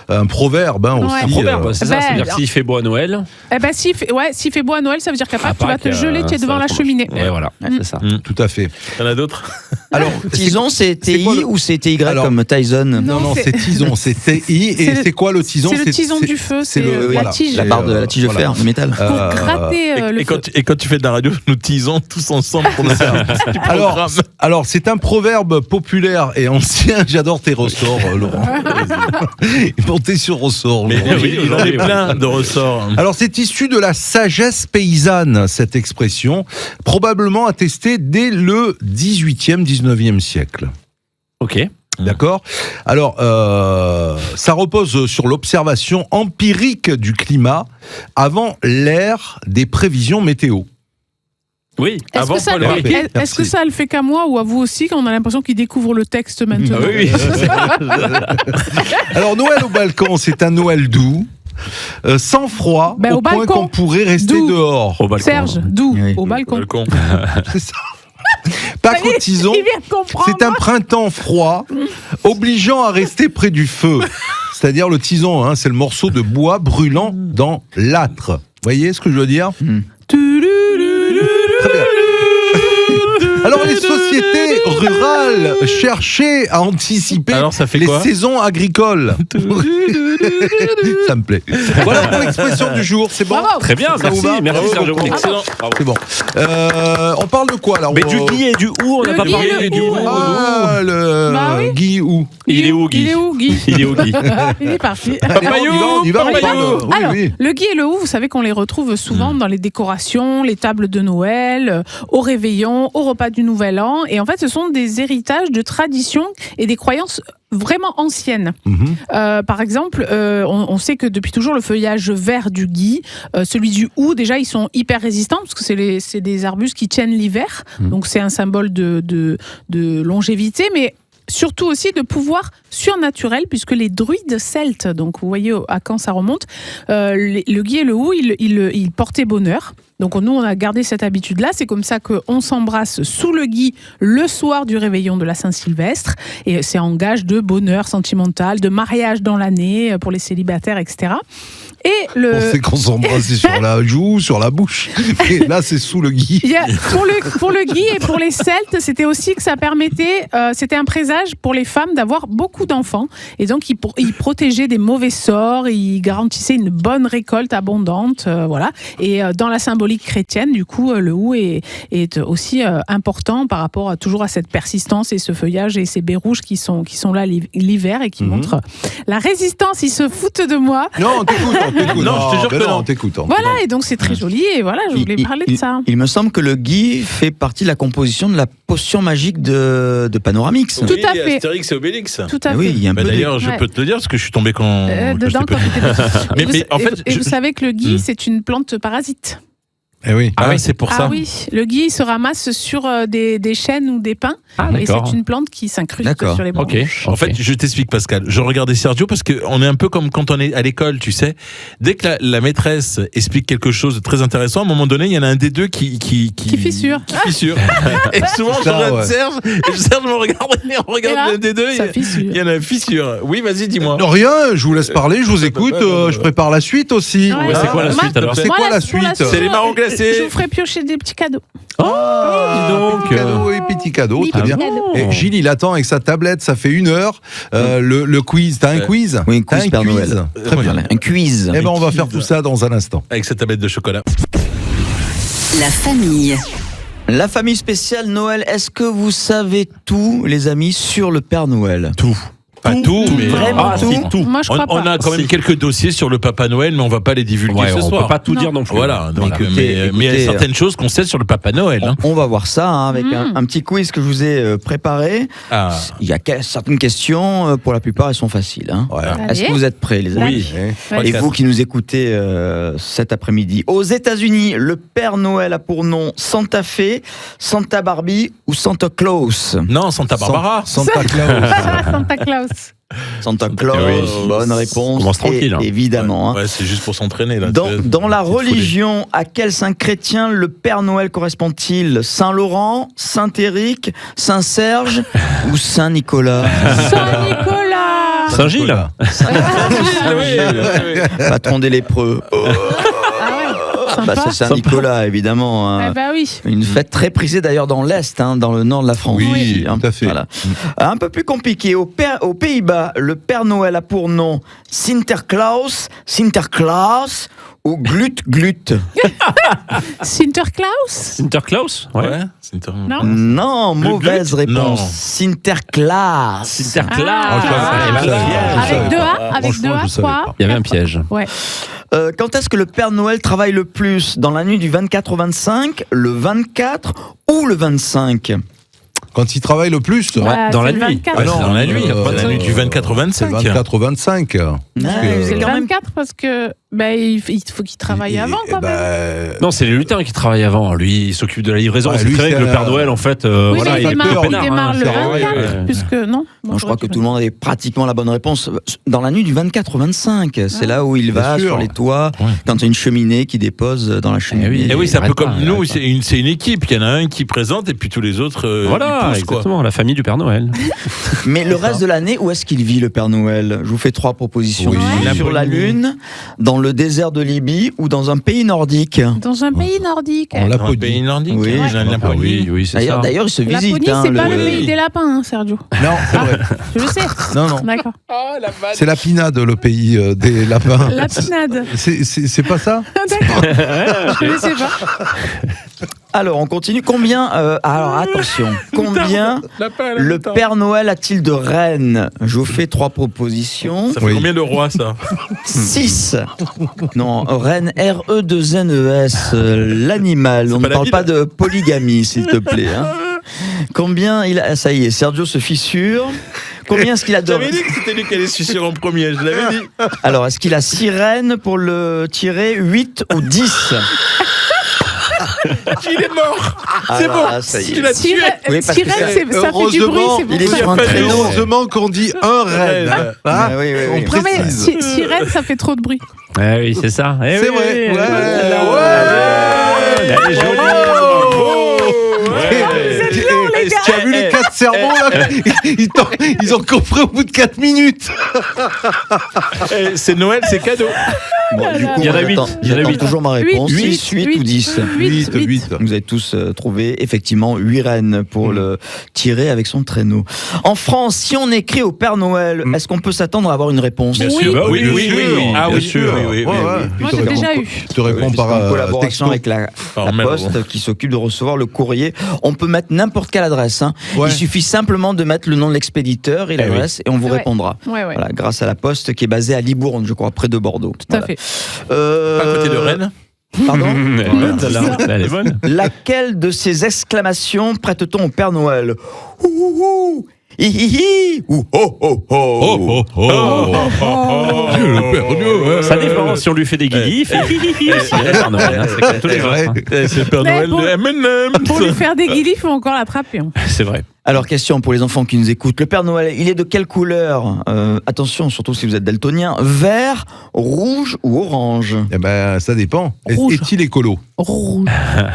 un proverbe aussi. Ouais. Un proverbe, c'est ça. Ben, C'est-à-dire que s'il fait beau à Noël, Eh ben, s'il fait beau à Noël, ça veut dire qu'à Pâques, tu vas te geler, tu es ça devant va la être cheminée. Ouais, voilà. C'est ça. Tout à fait. Il y en a d'autres? Alors, Tison, c'est TI quoi le- ou c'est TY Alors- comme Tyson? non, c'est tison, c'est TI. C'est Et le- c'est quoi le tison? C'est le tison du feu, c'est le- la voilà. tige. La barre de la tige de Voilà. fer, de métal. Pour gratter le Et feu. quand tu fais de la radio, nous tisons tous ensemble pour le faire. Alors, c'est un proverbe populaire et ancien. J'adore tes ressorts, Laurent. Montez sur ressort, Mais Laurent. oui, il en est plein de ressorts. Alors, c'est issu de la sagesse paysanne, cette expression, probablement attestée dès le 18e, 19e siècle. ok. D'accord ? Alors, ça repose sur l'observation empirique du climat avant l'ère des prévisions météo. Oui, Est-ce avant que, ça, Paul le- Hervé. Merci. est-ce que ça le fait qu'à moi ou à vous aussi quand on a l'impression qu'il découvre le texte maintenant? Ah oui, Alors, Noël au balcon, c'est un Noël doux, sans froid, Ben, au au point balcon. qu'on pourrait rester Doux. dehors. Au balcon. Serge, d'où? Oui. Au balcon. balcon. C'est ça. Pâques au tison, Il vient de comprendre. c'est un printemps froid, obligeant à rester près du feu. C'est-à-dire le tison, hein, c'est le morceau de bois brûlant dans l'âtre. Vous voyez ce que je veux dire ? Très bien. Alors les sociétés rurales cherchaient à anticiper Alors, ça fait les quoi saisons agricoles. Ça me plaît. Voilà pour l'expression du jour, c'est bon. Bravo. Très bien, Ça vous va merci. Merci Bravo, Serge. beaucoup. Excellent. Bravo. C'est bon. On parle de quoi là Mais du Guy et du Ou, on n'a Le pas Guy parlé. et le du Ou. Ou. Ah, le Bah oui. Guy ou Il est où, Guy Il est où, Guy? Il est où, Guy Il est parti. Allez, on y va, on parle. Oui, Alors, oui. le Guy et le Ou, vous savez qu'on les retrouve souvent dans les décorations, les tables de Noël, au réveillon, au repas du Nouvel An. Et en fait, ce sont des héritages de traditions et des croyances vraiment anciennes. Mhm. Par exemple, on sait que depuis toujours, le feuillage vert du gui, celui du hou, déjà, ils sont hyper résistants parce que c'est des arbustes qui tiennent l'hiver. Donc, c'est un symbole de longévité, mais surtout aussi de pouvoir surnaturel, puisque les druides celtes, donc vous voyez à quand ça remonte, le gui et le hou, ils portaient bonheur. Donc nous, on a gardé cette habitude-là. C'est comme ça qu'on s'embrasse sous le gui le soir du réveillon de la Saint-Sylvestre. Et c'est en gage de bonheur sentimental, de mariage dans l'année pour les célibataires, etc. Et On sait qu'on s'embrasse sur la joue, sur la bouche. Et là, c'est sous le gui. Il y a, pour le gui et pour les Celtes, c'était aussi que ça permettait, c'était un présage pour les femmes d'avoir beaucoup d'enfants. Et donc, ils protégeaient des mauvais sorts, ils garantissaient une bonne récolte abondante. Voilà. Et dans la symbolique chrétienne, du coup, le hou est aussi important par rapport toujours à cette persistance et ce feuillage et ces baies rouges qui sont là l'hiver et qui montrent la résistance. Ils se foutent de moi. Non, on t'écoute. Non, je te jure que non. on t'écoute. Voilà, et donc c'est très joli. Et voilà, je voulais parler de ça. Il me semble que le gui fait partie de la composition de la potion magique de Panoramix. Tout à fait. Astérix et Obélix. Tout à Ah fait. oui, il y a un Bah, peu de... d'ailleurs, je Ouais. peux te le dire parce que je suis tombé quand Dedans, j'étais quand petit. t'étais petit. Mais en fait, et je- vous savez que le gui, c'est une plante parasite. Eh oui. Ah oui, c'est pour ça. Ah oui, le gui il se ramasse sur des chênes ou des pins. Ah, et d'accord. c'est une plante qui s'incruste D'accord. sur les Ok. branches. En fait, je t'explique, Pascal. Je regardais Sergio parce qu'on est un peu comme quand on est à l'école, tu sais. Dès que la maîtresse explique quelque chose de très intéressant, à un moment donné, il y en a un des deux qui fissure. Qui fissure. Et souvent, je Ça, regarde ouais. Serge, et Serge me regarde, et on regarde Et là, l'un des deux. ça fissure. Il y en a un fissure. Oui, vas-y, dis-moi. Non, rien, je vous laisse parler, je vous écoute, je prépare la suite aussi. Ouais, c'est quoi la Moi- suite, alors C'est moi, quoi la pour suite C'est les marrons glacés. Je vous ferai piocher des petits cadeaux. Oh, dis donc. Petit cadeau et petit cadeau, Des très petits bien. cadeaux. Et Gilles, il attend avec sa tablette, ça fait 1 heure. Le quiz, t'as un quiz Oui, un T'as quiz Père Noël. Très bien. Voilà, un quiz. Eh ben, on va faire tout ça dans un instant. Avec cette tablette de chocolat. La famille. La famille spéciale Noël, est-ce que vous savez tout, les amis, sur le Père Noël? Tout. Pas tout, mais vraiment tout. si, tout. Moi, je crois On pas. a quand même Si. quelques dossiers sur le Papa Noël, mais on va pas les divulguer Ouais, ce on soir. peut pas tout dire non plus. Voilà, donc, Écoutez, mais il y a écoutez, certaines choses qu'on sait sur le Papa Noël. Hein. On va voir ça avec un petit quiz que je vous ai préparé. Ah. Il y a certaines questions, pour la plupart, elles sont faciles. Hein. Ouais. Est-ce que vous êtes prêts, les amis? Oui. Et vous qui nous écoutez cet après-midi, aux États-Unis, le Père Noël a pour nom Santa Fe, Santa Barbie ou Santa Claus? Non, Santa Barbara. Santa Claus. Santa Claus. Santa Claus, Oui. bonne réponse. commence tranquille, hein. Évidemment. hein. Ouais, c'est juste pour s'entraîner là. Dans la c'est folie. religion, à quel saint chrétien le Père Noël correspond-il? Saint Laurent, Saint Éric, Saint Serge ou Saint Nicolas? Saint-Nicolas. Saint-Gilles. Patron des lépreux. Ah ouais, Bah, sympa. c'est Saint Nicolas, évidemment. hein. Eh bah oui. Une fête très prisée d'ailleurs dans l'Est, hein, dans le nord de la France. Oui, aussi, hein. tout à fait. Voilà. Un peu plus compliqué. Aux Pays-Bas, le Père Noël a pour nom Sinterklaas, Sinterklaas ou Glut Glut. Sinterklaas. Sinterklaas. Ouais. c'est Non. Non, mauvaise Glut réponse. Non. Sinterklaas. Sinterklaas. Ah. Eh ben, Je savais pas. Avec deux A, avec Franchement, deux A, je savais trois. pas. Il y avait un piège. Quand est-ce que le Père Noël travaille le plus? Dans la nuit du 24 au 25, le 24 ou le 25? Quand il travaille le plus Bah, dans la c'est le nuit. 24. Ouais, c'est dans la nuit. C'est la nuit du 24 au C'est 25. 24 au 25. Ah, C'est le quand même 24 parce que bah, il faut qu'il travaille avant quand même. Non, c'est les lutins qui travaillent avant. Lui, il s'occupe de la livraison. Ouais, c'est lui, très c'est que le un- Père Noël, en fait, Oui, voilà, mais il est il plutôt démarre, peinard, il démarre hein. le C'est- 24, ouais. puisque non. Non, je crois que tout le monde avait pratiquement la bonne réponse. Dans la nuit du 24 au 25, c'est là où il va sûr. sur les toits, Ouais. quand il y a une cheminée qui dépose dans la cheminée. Et oui, c'est un peu arrête comme pas, nous, arrête c'est une équipe. Il y en a un qui présente et puis tous les autres Voilà, ils poussent, quoi. exactement, la famille du Père Noël. Mais le reste de l'année, où est-ce qu'il vit le Père Noël? Je vous fais 3 propositions. Oui. Sur la Lune, dans le désert de Libye ou dans un pays nordique. Dans un pays nordique. En Dans le Laponie. pays nordique. Oui. J'ai un Ah Laponie. oui, c'est D'ailleurs, ça. d'ailleurs, il se La visite. Laponie, hein, c'est pas le- le pays des lapins, hein, Sergio. Non, c'est vrai. Je le sais. Non, non. D'accord. C'est la pinade, le pays des lapins. La pinade. C'est pas ça? D'accord. Je ne sais pas. Alors, on continue. Combien alors, attention. Combien le Père Noël a-t-il de reines? Je vous fais 3 propositions. Ça fait Oui. combien de rois, ça 6. Non, reine R-E-2-N-E-S, l'animal. On ne pas la parle ville. pas de polygamie, s'il te plaît. hein. Combien il a... Ça y est, Sergio se fissure. Combien est-ce qu'il a de... J'avais dit que c'était lui qui allait sucer en premier, je l'avais dit. Alors, est-ce qu'il a 6 reines pour le tirer, 8 ou 10? Il est mort. C'est Alors bon. là, ça y est. Tu l'as tué. Oui, parce que Sirène, c'est- ça fait du bruit, heureusement, c'est bon. il est sur un pas de traîneau. Heureusement qu'on dit un reine. Hein Ah, oui, oui, oui. On Non mais précise. sirène, ça fait trop de bruit. Eh oui, c'est ça. Eh C'est oui, vrai. oui, Ouais, oui. ouais. Elle est jolie. Est-ce que tu as vu les 4 cerveaux là ils ont compris au bout de 4 minutes. Eh, c'est Noël, c'est cadeau. Bon, du coup, Il y en a moi, 8. j'attends- Il y en a j'attends 8. toujours ma réponse. 6, 8 ou 10. 8. Vous avez tous trouvé effectivement 8 reines pour le tirer avec son traîneau. En France, si on écrit au Père Noël, est-ce qu'on peut s'attendre à avoir une réponse? Bien Oui. sûr. Bah oui, Bien oui, sûr, oui. Ah bien oui, sûr. oui, oui, oui, Ouais, oui. ouais. Moi, Je te j'ai déjà réponds- eu. Je te réponds Puisqu'en par collaboration texto. avec la mail, Poste qui s'occupe de recevoir le courrier. On peut mettre n'importe quelle adresse. hein. Ouais. Il suffit simplement de mettre le nom de l'expéditeur et l'adresse et on vous Ouais. répondra. Ouais, ouais. Voilà, grâce à la Poste qui est basée à Libourne, je crois, près de Bordeaux. Tout à fait. À côté de Rennes. Pardon Elle est bonne, celle-là. Elle est bonne. Laquelle de ces exclamations prête-t-on au Père Noël? Ouh, ouh, ouh, hi, hi, hi, ou ho, ho, ho. Le Père Noël. Ça dépend. Si on lui fait des guillis, il fait hi, hi, hi aussi, hein, Père Noël, hein, c'est comme tous les C'est autres, vrai. hein. Eh, c'est le Père Mais Noël pour- de M&M. Pour lui faire des guilis, il faut encore l'attraper. hein. C'est vrai. Alors, question pour les enfants qui nous écoutent. Le Père Noël, il est de quelle couleur? Attention, surtout si vous êtes daltonien. Vert, rouge ou orange? Eh ben, ça dépend. Rouge. Est-il écolo? Rouge.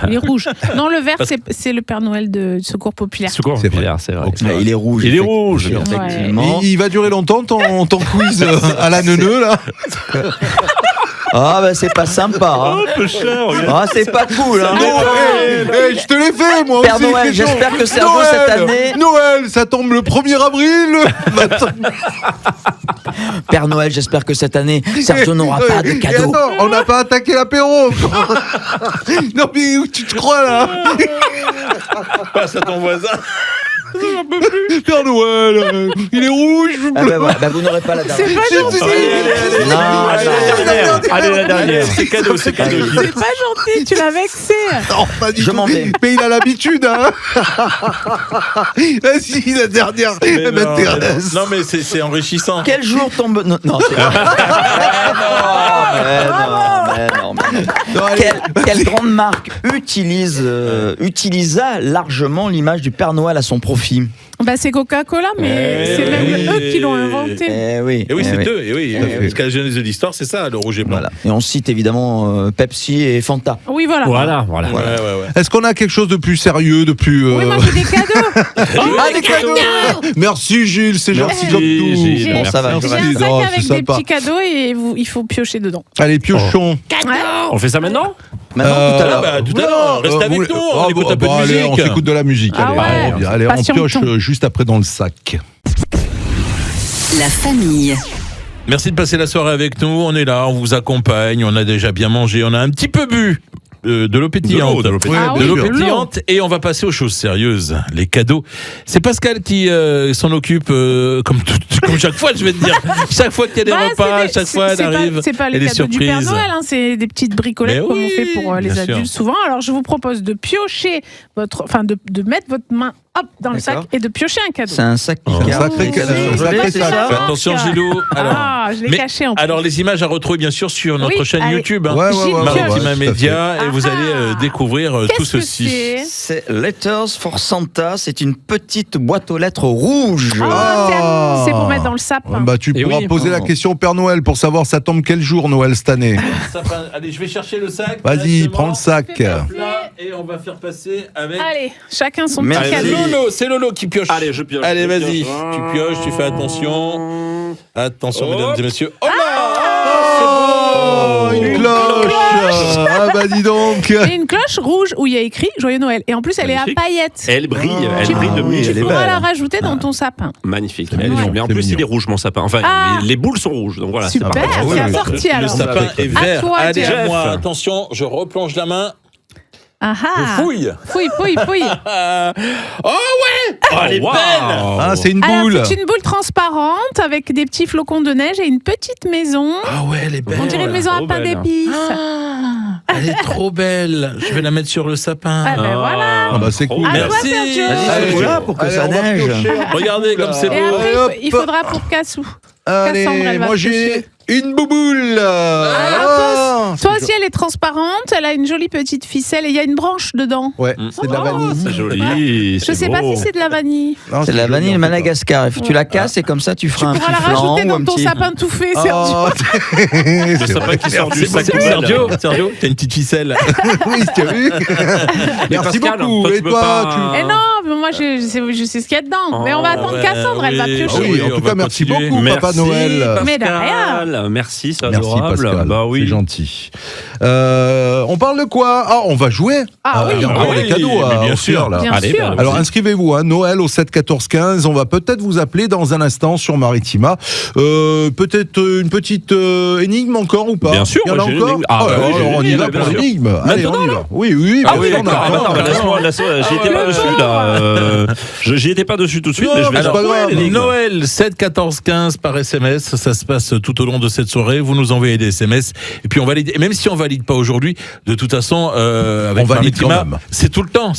Il est rouge. Non, le vert, c'est le Père Noël de Secours Populaire. Secours C'est vrai. populaire, c'est vrai. Donc, Ah, il est rouge. Il est rouge. Effectivement. Il va durer longtemps ton quiz à la neuneu là? Ah, bah, c'est pas sympa. hein. Un peu cher, regarde. Ah, c'est pas cool. Hein. Je te l'ai fait moi Père aussi. Noël, question. j'espère que Sergio, Noël, cette année- Noël, ça tombe le 1er avril. Père Noël, j'espère que cette année, Sergio n'aura pas de Et cadeau. attends, on n'a pas attaqué l'apéro. Non mais où tu te crois là? Passe à ton voisin. Père Noël, il est rouge. Ah bah, voilà. Bah, vous n'aurez pas la dernière. C'est pas gentil. Allez, la dernière. C'est cadeau. C'est pas gentil, tu l'as vexé. Non, pas du Je tout. m'en vais. Mais il a l'habitude, hein. Vas-y, la dernière, elle m'intéresse. Non, mais c'est enrichissant. Quel jour tombe... Non, c'est non. Non, allez, Quelle grande marque utilisa largement l'image du Père Noël à son profit? Bah, c'est Coca-Cola, mais c'est même oui. eux qui l'ont inventé. Oui. Et oui, c'est eux. Et oui, Eh oui. parce qu'à la genèse de l'histoire, c'est ça, le rouge et blanc. Voilà. Et on cite évidemment Pepsi et Fanta. Oui, voilà. Voilà. Ouais. Est-ce qu'on a quelque chose de plus sérieux, de plus... Oui, moi j'ai des cadeaux. des cadeaux. Merci Gilles, c'est gentil comme tout. Gilles. Bon, ça va. J'ai Merci. un sac Oh, c'est avec des sympa. petits cadeaux et il faut piocher dedans. Allez, piochons. On fait ça maintenant? Maintenant, tout à l'heure. Tout à l'heure, reste avec nous, on écoute un peu de allez, musique. on s'écoute de la musique. Ah Allez, ouais. on revient. Allez, on Patientons. pioche juste après dans le sac. La famille. Merci de passer la soirée avec nous. On est là, on vous accompagne. On a déjà bien mangé, on a un petit peu bu. De l'eau pétillante. De l'eau pétillante. De l'eau Ah oui, pétillante. Et on va passer aux choses sérieuses. Les cadeaux. C'est Pascal qui s'en occupe, comme chaque fois, je vais te dire. Chaque fois qu'il y a des repas, chaque fois elle arrive. C'est pas et les des cadeaux du Père surprises. Noël, hein, c'est des petites bricolettes Mais comme oui, on fait pour les bien sûr. adultes souvent. Alors je vous propose de piocher de mettre votre main dans le sac D'accord. et de piocher un cadeau. C'est un sac Un Picard. sacré cadeau. C'est Un sacré c'est sac. ça Fais attention, Gilou. Alors, Ah, je l'ai mais- caché en plus. alors les images à retrouver bien sûr sur notre Oui, chaîne allez. YouTube. Hein. Ouais, Gilles Maritima pioche. Média, et vous Ah. allez découvrir tout Qu'est-ce que ceci. c'est C'est Letters for Santa. C'est une petite boîte aux lettres rouge. Ah, c'est pour mettre dans le sapin. Bah, tu Eh pourras oui. poser la question au Père Noël pour savoir ça tombe quel jour Noël cette année. Allez, je vais chercher le sac. Vas-y, directement. prends le sac. Hop là, et on va faire passer avec. Allez, chacun son Merci. petit cadeau. Lolo, c'est Lolo qui pioche. Allez, je pioche. Allez, je vas-y. pioche. Tu pioches, tu fais attention. Attention, Hop. mesdames et messieurs. Oh là Oh, une cloche. Ah bah dis donc. Et une cloche rouge où il y a écrit Joyeux Noël. Et en plus, elle est à Magnifique. paillettes. Elle brille Tu- de oui, mille elle est feux. Tu pourras belle. la rajouter dans ton sapin. Magnifique. C'est Elle est mignon, bien. En c'est plus, mignon. il est rouge, mon sapin. Enfin, Ah. les boules sont rouges. Donc voilà. Super, Ah, oui, c'est oui. assorti Le alors. sapin est vert. toi, Allez, Jeff. à moi. Attention, je replonge la main. Ah Je ah. fouille. Fouille. Oh ouais. Oh, elle est Wow. belle. Ah, c'est une Alors, boule. c'est une boule transparente avec des petits flocons de neige et une petite maison. Ah ouais, elle est belle. On dirait une maison à trop pain belle. d'épices. Elle est trop belle. Je vais la mettre sur le sapin. Ah ben voilà. Ah bah c'est Trop cool. À bien. toi, Sergio. Vas-y, Allez, fous-la pour que allez, ça on va neige. piocher. Regardez comme c'est Et beau. après, hop. il faudra pour Cassou. Allez, Cassandre, elle va moi j'ai piocher. une bouboule. Ah, Toi aussi, elle est transparente. Elle a une jolie petite ficelle et il y a une branche dedans. Ouais, c'est de la vanille. C'est joli. Je sais pas si c'est de la vanille. Non, C'est de la joli, vanille en tout cas. Madagascar. Tu la casses et comme ça tu Tu feras un pourras petit la flan rajouter ou dans un ton petit. sapin tout fait, Sergio. Oh, Le sapin qui sort du sac poubelle. Sergio, t'as une petite ficelle. oui, tu as vu. Merci Pascal, beaucoup. toi, tu Et peux toi, pas- Eh non, mais moi je sais ce qu'il y a dedans. Mais on va attendre ouais, Cassandre, elle va oui. piocher. Ah oui, en on tout va cas, merci continuer. beaucoup, Papa Noël. Mais de rien. Pascal, merci, c'est Merci adorable. Pascal, Bah oui. c'est gentil. On parle de quoi? Ah, on va jouer. Ah oui. Il y a encore oui, des cadeaux mais à bien offrir sûr. là. Bien Allez, sûr. bah, Alors inscrivez-vous à Noël au 7 14 15. On va peut-être vous appeler dans un instant sur Maritima. Peut-être une petite énigme encore ou pas? Bien sûr, Il y en a moi, j'ai une encore. énigme. Ah, Oh, bah oui, alors j'ai une on y énigme, va bien pour sûr. l'énigme. Allez, Maintenant, on y va. Oui, oui. Ah bien oui, sûr, on d'accord. a- Ah, bah, attends, j'y étais pas dessus là. J'y étais pas dessus tout de suite, Non, mais je vais mais c'est pas grave. l'énigme. Noël 7 14 15 par SMS, ça se passe tout au long de cette soirée. Vous nous envoyez des SMS et puis on valide. Et même si on valide pas aujourd'hui, de toute façon, avec On valide Maritima, quand même. c'est tout le temps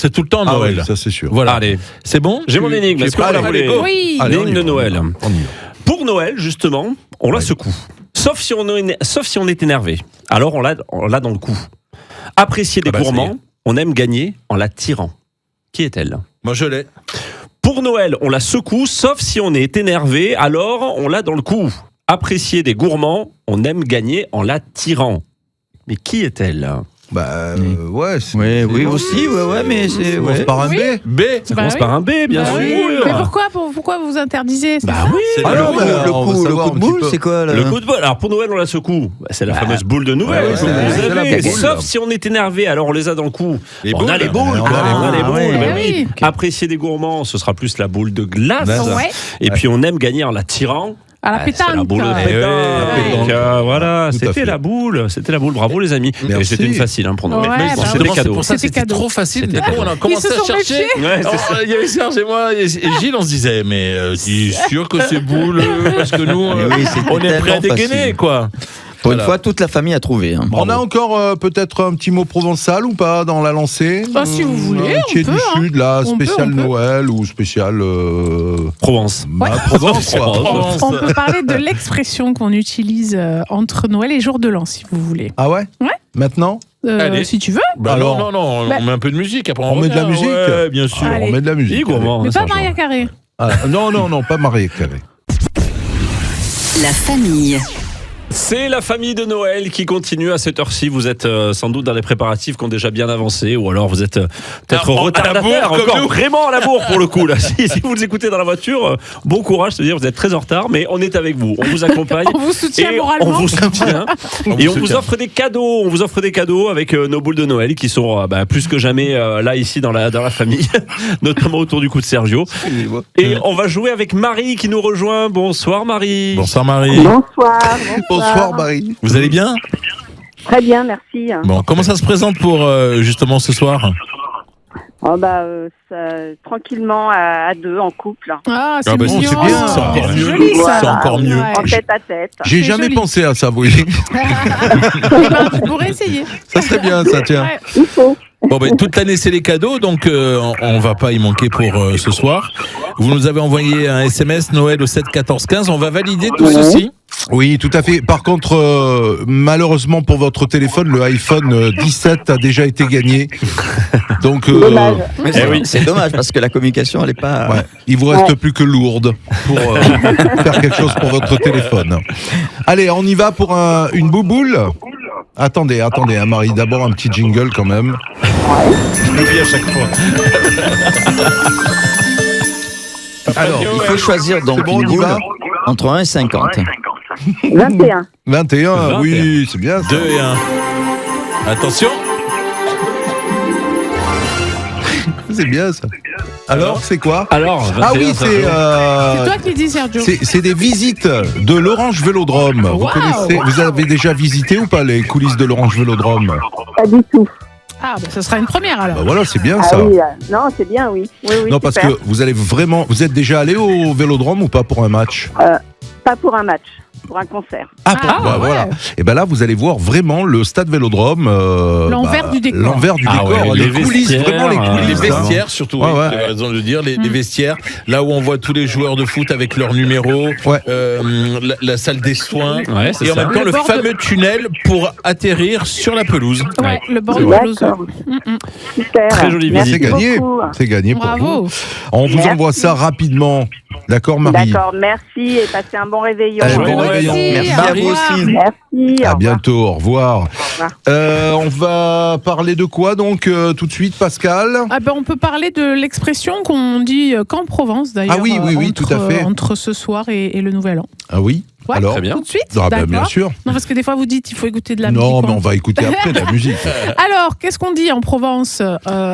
Ah Noël. oui, ça c'est sûr. Voilà. Allez, C'est bon. j'ai mon énigme. Tu es Est-ce que prêt? vous la Allez, voulez go. Oui. Allez, on y L'énigme va, de Noël. on y va. Pour Noël, justement, on la secoue. Sauf si on est énervé. Alors on l'a dans le cou. Apprécier des Ah bah, ça y gourmands, est. on aime gagner en la tirant. Qui est-elle? Moi je l'ai. Pour Noël, on la secoue, sauf si on est énervé, alors on l'a dans le cou. Apprécier des gourmands, on aime gagner en la tirant. Mais qui est-elle? Bah ouais. c'est- Oui, c'est- oui aussi, ouais, mais c'est. Ça commence Ouais. par un Oui. B. B. Ça Bah commence oui. par un B, bien Bah sûr. oui. Mais pourquoi vous interdisez c'est ça Bah oui. C'est Ah le non, coup. mais Le on veut coup savoir de un petit boule, peu. c'est quoi Le coup de bol. Alors pour Noël, on la secoue. Bah, c'est la fameuse boule de Noël. ouais, que c'est vous la avez. boule, Sauf là. si on est énervé, alors on les a dans le cou. Les On a les boules. on a les on a les boules. boules. Ah bah oui. oui. Apprécier des gourmands, ce sera plus la boule de glace. Glace. Ouais. Et puis on aime gagner en la tirant. À la pétanque. C'est la boule de ouais. pétanque. Voilà, Tout à fait. c'était la boule. Bravo les amis. Et Merci. c'était une facile pour Noël. Ouais, Mais bah c'était oui. cadeau. Pour ça, C'était c'était cadeau. trop facile. C'était Du coup, on a commencé se à sont chercher. méfiés. Ouais, c'est ça. Il y avait Serge et moi et Gilles, on se disait, mais t'es sûr que c'est boule parce que nous, Mais oui, c'était on est prêt à tellement dégainer, facile. quoi. Pour une Voilà. fois, toute la famille a trouvé. Hein. On a encore peut-être un petit mot provençal ou pas dans la lancée? Ah, si vous voulez, Un on petit peut, du hein. Sud, là, On peut, spécial on peut. Noël ou spécial Provence. Provence, quoi. Provence. On peut parler de l'expression qu'on utilise entre Noël et jour de l'an, si vous voulez. Ah ouais? Ouais. Maintenant? Allez. Si tu veux. Bah Alors, non, bah- on met un peu de musique. Après, On met de la revient. musique. Ouais, bien sûr. Allez. On met de la Il est musique. gourmand. Mais pas Serge. Maria Carré. Ah, non, pas Marie Carré. La famille. C'est la famille de Noël qui continue à cette heure-ci. Vous êtes sans doute dans les préparatifs qui ont déjà bien avancé, ou alors vous êtes peut-être À la retardataire, bourre, comme encore nous. vraiment à la bourre pour le coup. Là. Si vous nous écoutez dans la voiture, bon courage, c'est-à-dire vous êtes très en retard, mais on est avec vous, on vous accompagne. On vous soutient Et moralement. on vous soutient. Et on vous soutient. offre des cadeaux. On vous offre des cadeaux avec nos boules de Noël qui sont plus que jamais là ici dans la famille, notamment autour du cou de Sergio. Et on va jouer avec Marie qui nous rejoint. Bonsoir Marie. Bonsoir Marie. Bonsoir. Bonsoir, Marie. Vous allez bien? Très bien, merci. Bon, comment ça se présente pour justement ce soir? Oh bah, tranquillement à deux, en couple, Ah, c'est Ah bah, mignon. c'est bien, c'est encore mieux. Joli, ça. C'est encore mieux. Ouais. en tête à tête. J'ai C'est jamais joli. pensé à ça, vous voyez. Eh ben, tu pourrais essayer. Ça serait bien, ça, tiens. Ouais. Il faut. Bon, ben, toute l'année, c'est les cadeaux, donc on va pas y manquer pour ce soir. Vous nous avez envoyé un SMS Noël au 7 14 15. On va valider tout ceci. Oui, tout à fait. Par contre, malheureusement pour votre téléphone, le iPhone 17 a déjà été gagné. Donc, Dommage. Eh oui, c'est dommage parce que la communication, elle n'est pas. ouais, il vous reste plus que Lourdes pour faire quelque chose pour votre téléphone. Allez, on y va pour une bouboule. Attendez, hein, Marie. D'abord un petit jingle quand même. Je l'oublie à chaque fois. Alors, Il faut choisir donc C'est bon, une on y boule va entre 1 et 50. 21. 21, oui, c'est bien. ça. 2 et 1. Attention. C'est bien ça. Alors, c'est quoi? Alors, Ah oui, 21, c'est C'est toi qui dis, Sergio. c'est des visites de l'Orange Vélodrome. Vous Wow. connaissez, vous avez déjà visité ou pas les coulisses de l'Orange Vélodrome? Pas du tout. Ah, bah, ça sera une première alors. Bah voilà, c'est bien Ah ça. oui, non, c'est bien, oui. Oui, oui, Non, parce super. que vous allez vraiment. Vous êtes déjà allé au Vélodrome ou pas pour un match? Pas pour un match, pour un concert. Bah, ouais. voilà. Et ben là, vous allez voir vraiment le stade Vélodrome. L'envers du décor. L'envers du Ah décor. ouais, les les coulisses, vestiaires, vraiment les coulisses. Les hein. vestiaires surtout, Ouais, oui, ouais. vous avez raison de le dire, les vestiaires, là où on voit tous les joueurs de foot avec leurs numéros, Ouais. la salle des soins, Ouais, c'est et en ça. même temps Le le bord fameux tunnel pour atterrir sur la pelouse. Ouais, le bord de D'accord. pelouse. Super. Très jolie Merci C'est gagné. beaucoup. C'est gagné pour vous. Bravo. On vous Merci. envoie ça rapidement. D'accord, Marie? D'accord, merci et passez un bon réveillon. Allez, bon Toi réveillon. aussi, Merci au à vous revoir. aussi. Merci. au À revoir. bientôt, au revoir. revoir. On va parler de quoi donc tout de suite, Pascal? Ah ben, on peut parler de l'expression qu'on dit qu'en Provence d'ailleurs. Ah oui, entre, tout à fait. Entre ce soir et le Nouvel An. Ah oui. Ouais, Alors très bien. Tout de suite. Ah bah, D'accord. bien sûr. Non, parce que des fois vous dites il faut écouter de la musique. Non, mais quoi. on va écouter après la musique. Alors, qu'est-ce qu'on dit en Provence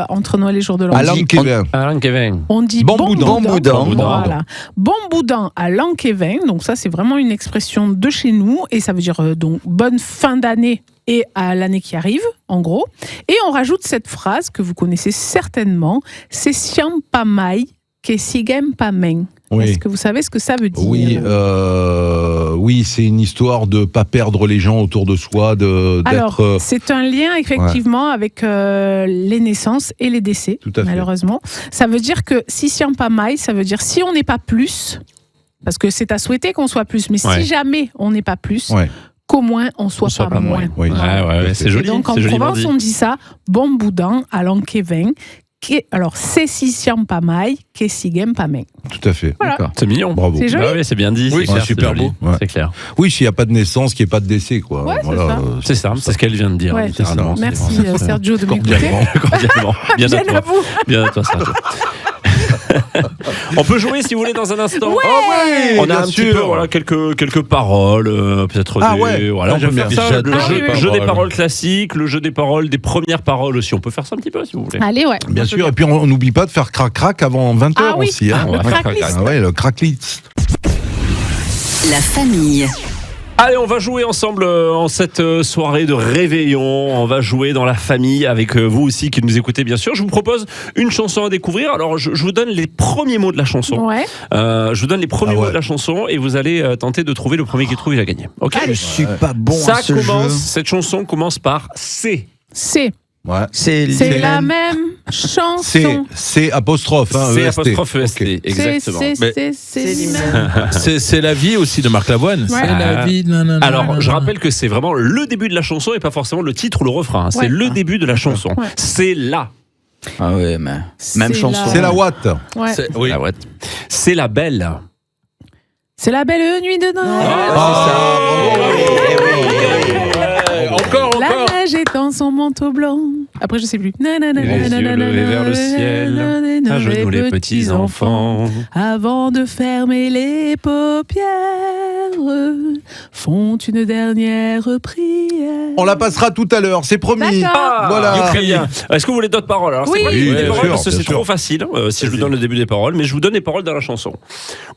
entre Noël et jour de l'an? Alain Kevin. Alain Kevin. On dit Bon bon boudin. boudin. Bon boudin. Voilà. Bon boudin à Lanquévin. Donc ça, c'est vraiment une expression de chez nous. Et ça veut dire donc bonne fin d'année et à l'année qui arrive, en gros. Et on rajoute cette phrase que vous connaissez certainement. C'est siam pa mai que sigem pa men. Oui. Est-ce que vous savez ce que ça veut dire? Oui, oui, c'est une histoire de pas perdre les gens autour de soi, Alors, d'être. c'est un lien effectivement avec les naissances et les décès, Tout à fait. malheureusement. Ça veut dire que si siam pa mai, ça veut dire si on n'est pas plus, parce que c'est à souhaiter qu'on soit plus, mais Ouais. si jamais on n'est pas plus, Ouais. qu'au moins on soit pas moins. Oui. Ouais, c'est Et joli. donc en C'est joliment Provence, dit. on dit ça, bon boudin à Lanquévin. Alors, c'est si siam pa mai, que sigem pa men. Tout à fait. Voilà. D'accord. C'est mignon. Bravo. C'est joli. Bah oui, c'est bien dit. Oui, c'est clair, c'est super joli. beau. Ouais. C'est clair. Oui, s'il n'y a pas de naissance, qu'il n'y ait pas de décès, quoi. Ouais, c'est ça. C'est ça, c'est ce qu'elle vient de dire, Ouais, littéralement. c'est Merci C'est vraiment ça. Sergio de m'écouter. Cordialement. Cordialement. Bien à Bien à toi. vous. Bien à toi, Sergio. On peut jouer si vous voulez dans un instant. Ouais, On a bien un petit sûr. peu voilà, quelques paroles, peut-être Ah des, ouais. voilà, Ah, on peut j'aime faire bien. ça, J'adore le Ah jeu, oui, oui. jeu des Paroles. paroles classiques, le jeu des paroles, des premières paroles aussi. On peut faire ça un petit peu si vous voulez. Allez, ouais. Bien sûr, et puis on n'oublie pas de faire crac-crac avant 20h Ah oui. aussi. Hein. Le Ouais, crack list. Ah ouais, le crack list. La famille. Allez, on va jouer ensemble en cette soirée de réveillon. On va jouer dans la famille avec vous aussi qui nous écoutez bien sûr. Je vous propose une chanson à découvrir. Alors, je vous donne les premiers mots de la chanson. Ouais. Je vous donne les premiers mots de la chanson et vous allez tenter de trouver le premier qui trouve, il a gagné. Ok. Je suis pas bon Ça à ce commence. jeu. Cette chanson commence par C. C'est Ouais. la Liliane. même chanson. C'est apostrophe. Hein, C EST. apostrophe EST. Ok. Exactement. Mais- C'est la vie aussi de Marc Lavoine. Ouais. C'est la vie. nanana, Alors, je nanana. rappelle que c'est vraiment le début de la chanson et pas forcément le titre ou le refrain. hein. C'est Ouais. le début de la chanson. Ouais. C'est là. Ah ouais, mais même C'est chanson. C'est la Watt. Ouais. Oui. Ah ouais. C'est la belle. C'est la belle nuit de Noël. Encore. La neige étend son manteau blanc. Après, je sais plus. Les yeux levés vers le ciel, à genoux les petits enfants. Avant de fermer les paupières, font une dernière prière. On la passera tout à l'heure, c'est promis. D'accord. Voilà. Très bien. Est-ce que vous voulez d'autres paroles? Alors, Oui. c'est pas Oui, des bien paroles sûr, parce que bien c'est sûr. trop facile si je vous donne le début des paroles, mais je vous donne les paroles dans la chanson.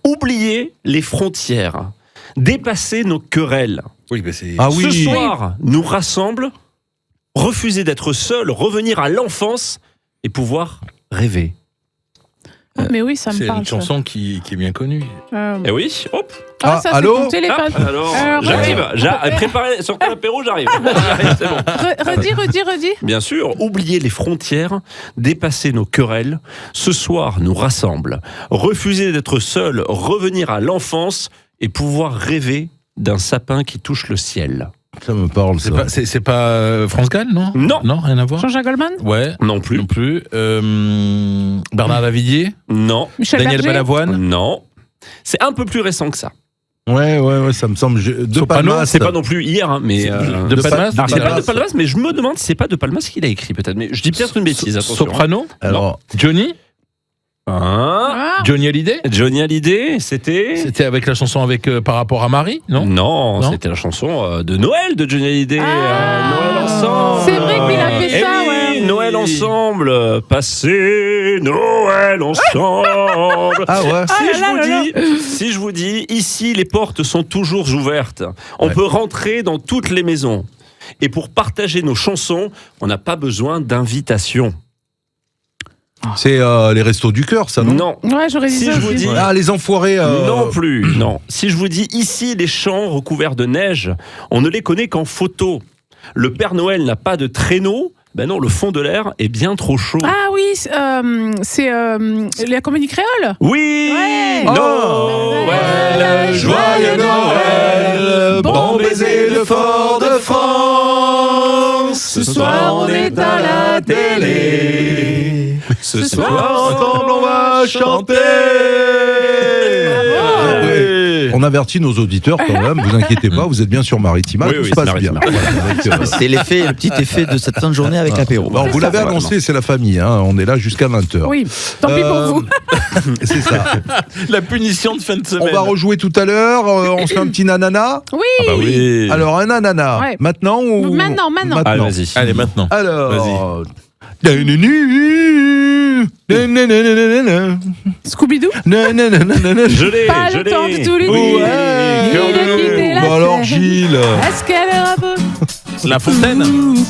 Oubliez les frontières, dépasser nos querelles. Oui, mais c'est. Ah oui. Ce soir, nous rassemble, refuser d'être seul, revenir à l'enfance et pouvoir rêver. Ah, mais oui, ça me C'est parle. une chanson qui est bien connue. Eh oui, hop. Ah, ça, c'est allô ton téléphone. Alors, Alors, j'arrive. ouais. Préparez, sortez l'apéro, j'arrive. C'est bon. Redis. Bien sûr, oublier les frontières, dépasser nos querelles. Ce soir, nous rassemble, refuser d'être seul, revenir à l'enfance et pouvoir rêver d'un sapin qui touche le ciel. Ça me parle, ça. C'est pas France Gall, non? Non. Non, rien à voir. Jean-Jacques Goldman. Ouais. Non plus. Non plus. Bernard Lavillier. Non. Michel Daniel Berger. Balavoine. Non. C'est un peu plus récent que ça. Ouais, ça me semble. De Soprano, Palmas. C'est pas non plus hier, hein, mais. De Palmas. Alors, c'est pas Palmas. de Palmas, mais je me demande si c'est pas de Palmas qu'il a écrit peut-être. Mais je dis peut-être une bêtise, attention. Soprano. Alors, Johnny. Hein Ah, Johnny Hallyday. Johnny Hallyday, c'était. C'était avec la chanson avec par rapport à Marie, non? Non, Non. c'était la chanson de Noël de Johnny Hallyday. Ah. Noël ensemble. c'est vrai qu'il a fait Eh ça, oui, ouais. Noël ensemble, passer Noël ensemble. ah ouais. Si je vous dis, ici les portes sont toujours ouvertes. On peut rentrer dans toutes les maisons. Et pour partager nos chansons, on n'a pas besoin d'invitation. C'est les restos du cœur, ça, non? Non. Ouais, j'aurais dit Si ça je vous aussi. dis- Ah, les enfoirés. Non plus, non. Si je vous dis ici les champs recouverts de neige, on ne les connaît qu'en photo. Le Père Noël n'a pas de traîneau. Ben non, le fond de l'air est bien trop chaud. Ah oui, c'est la comédie créole. Oui, Ouais. Noël, joyeux Noël, bon baiser de fort de France. Ce soir, on est à la télé. Ce soir, ensemble, on va chanter. On avertit nos auditeurs quand même, vous inquiétez pas, vous êtes bien sur Maritima, Oui, tout oui, se passe c'est bien. Maritima. Voilà, avec, C'est le petit effet de cette fin de journée avec l'apéro. bon, vous l'avez annoncé, c'est la famille, hein, on est là jusqu'à 20h. Oui, tant pis pour vous. C'est ça. La punition de fin de On semaine. va rejouer tout à l'heure, on se fait un petit nanana. Oui. Ah bah oui. Alors un nanana, Ouais. maintenant ou... Maintenant. Allez, vas-y. Allez, maintenant. Alors... Scooby-Doo. Je l'ai, Pas je le temps de tout l'ai. lui Ouais. dire. Ni de quitter la Bon alors scène. Gilles. Est-ce qu'elle aura beau La Fontaine.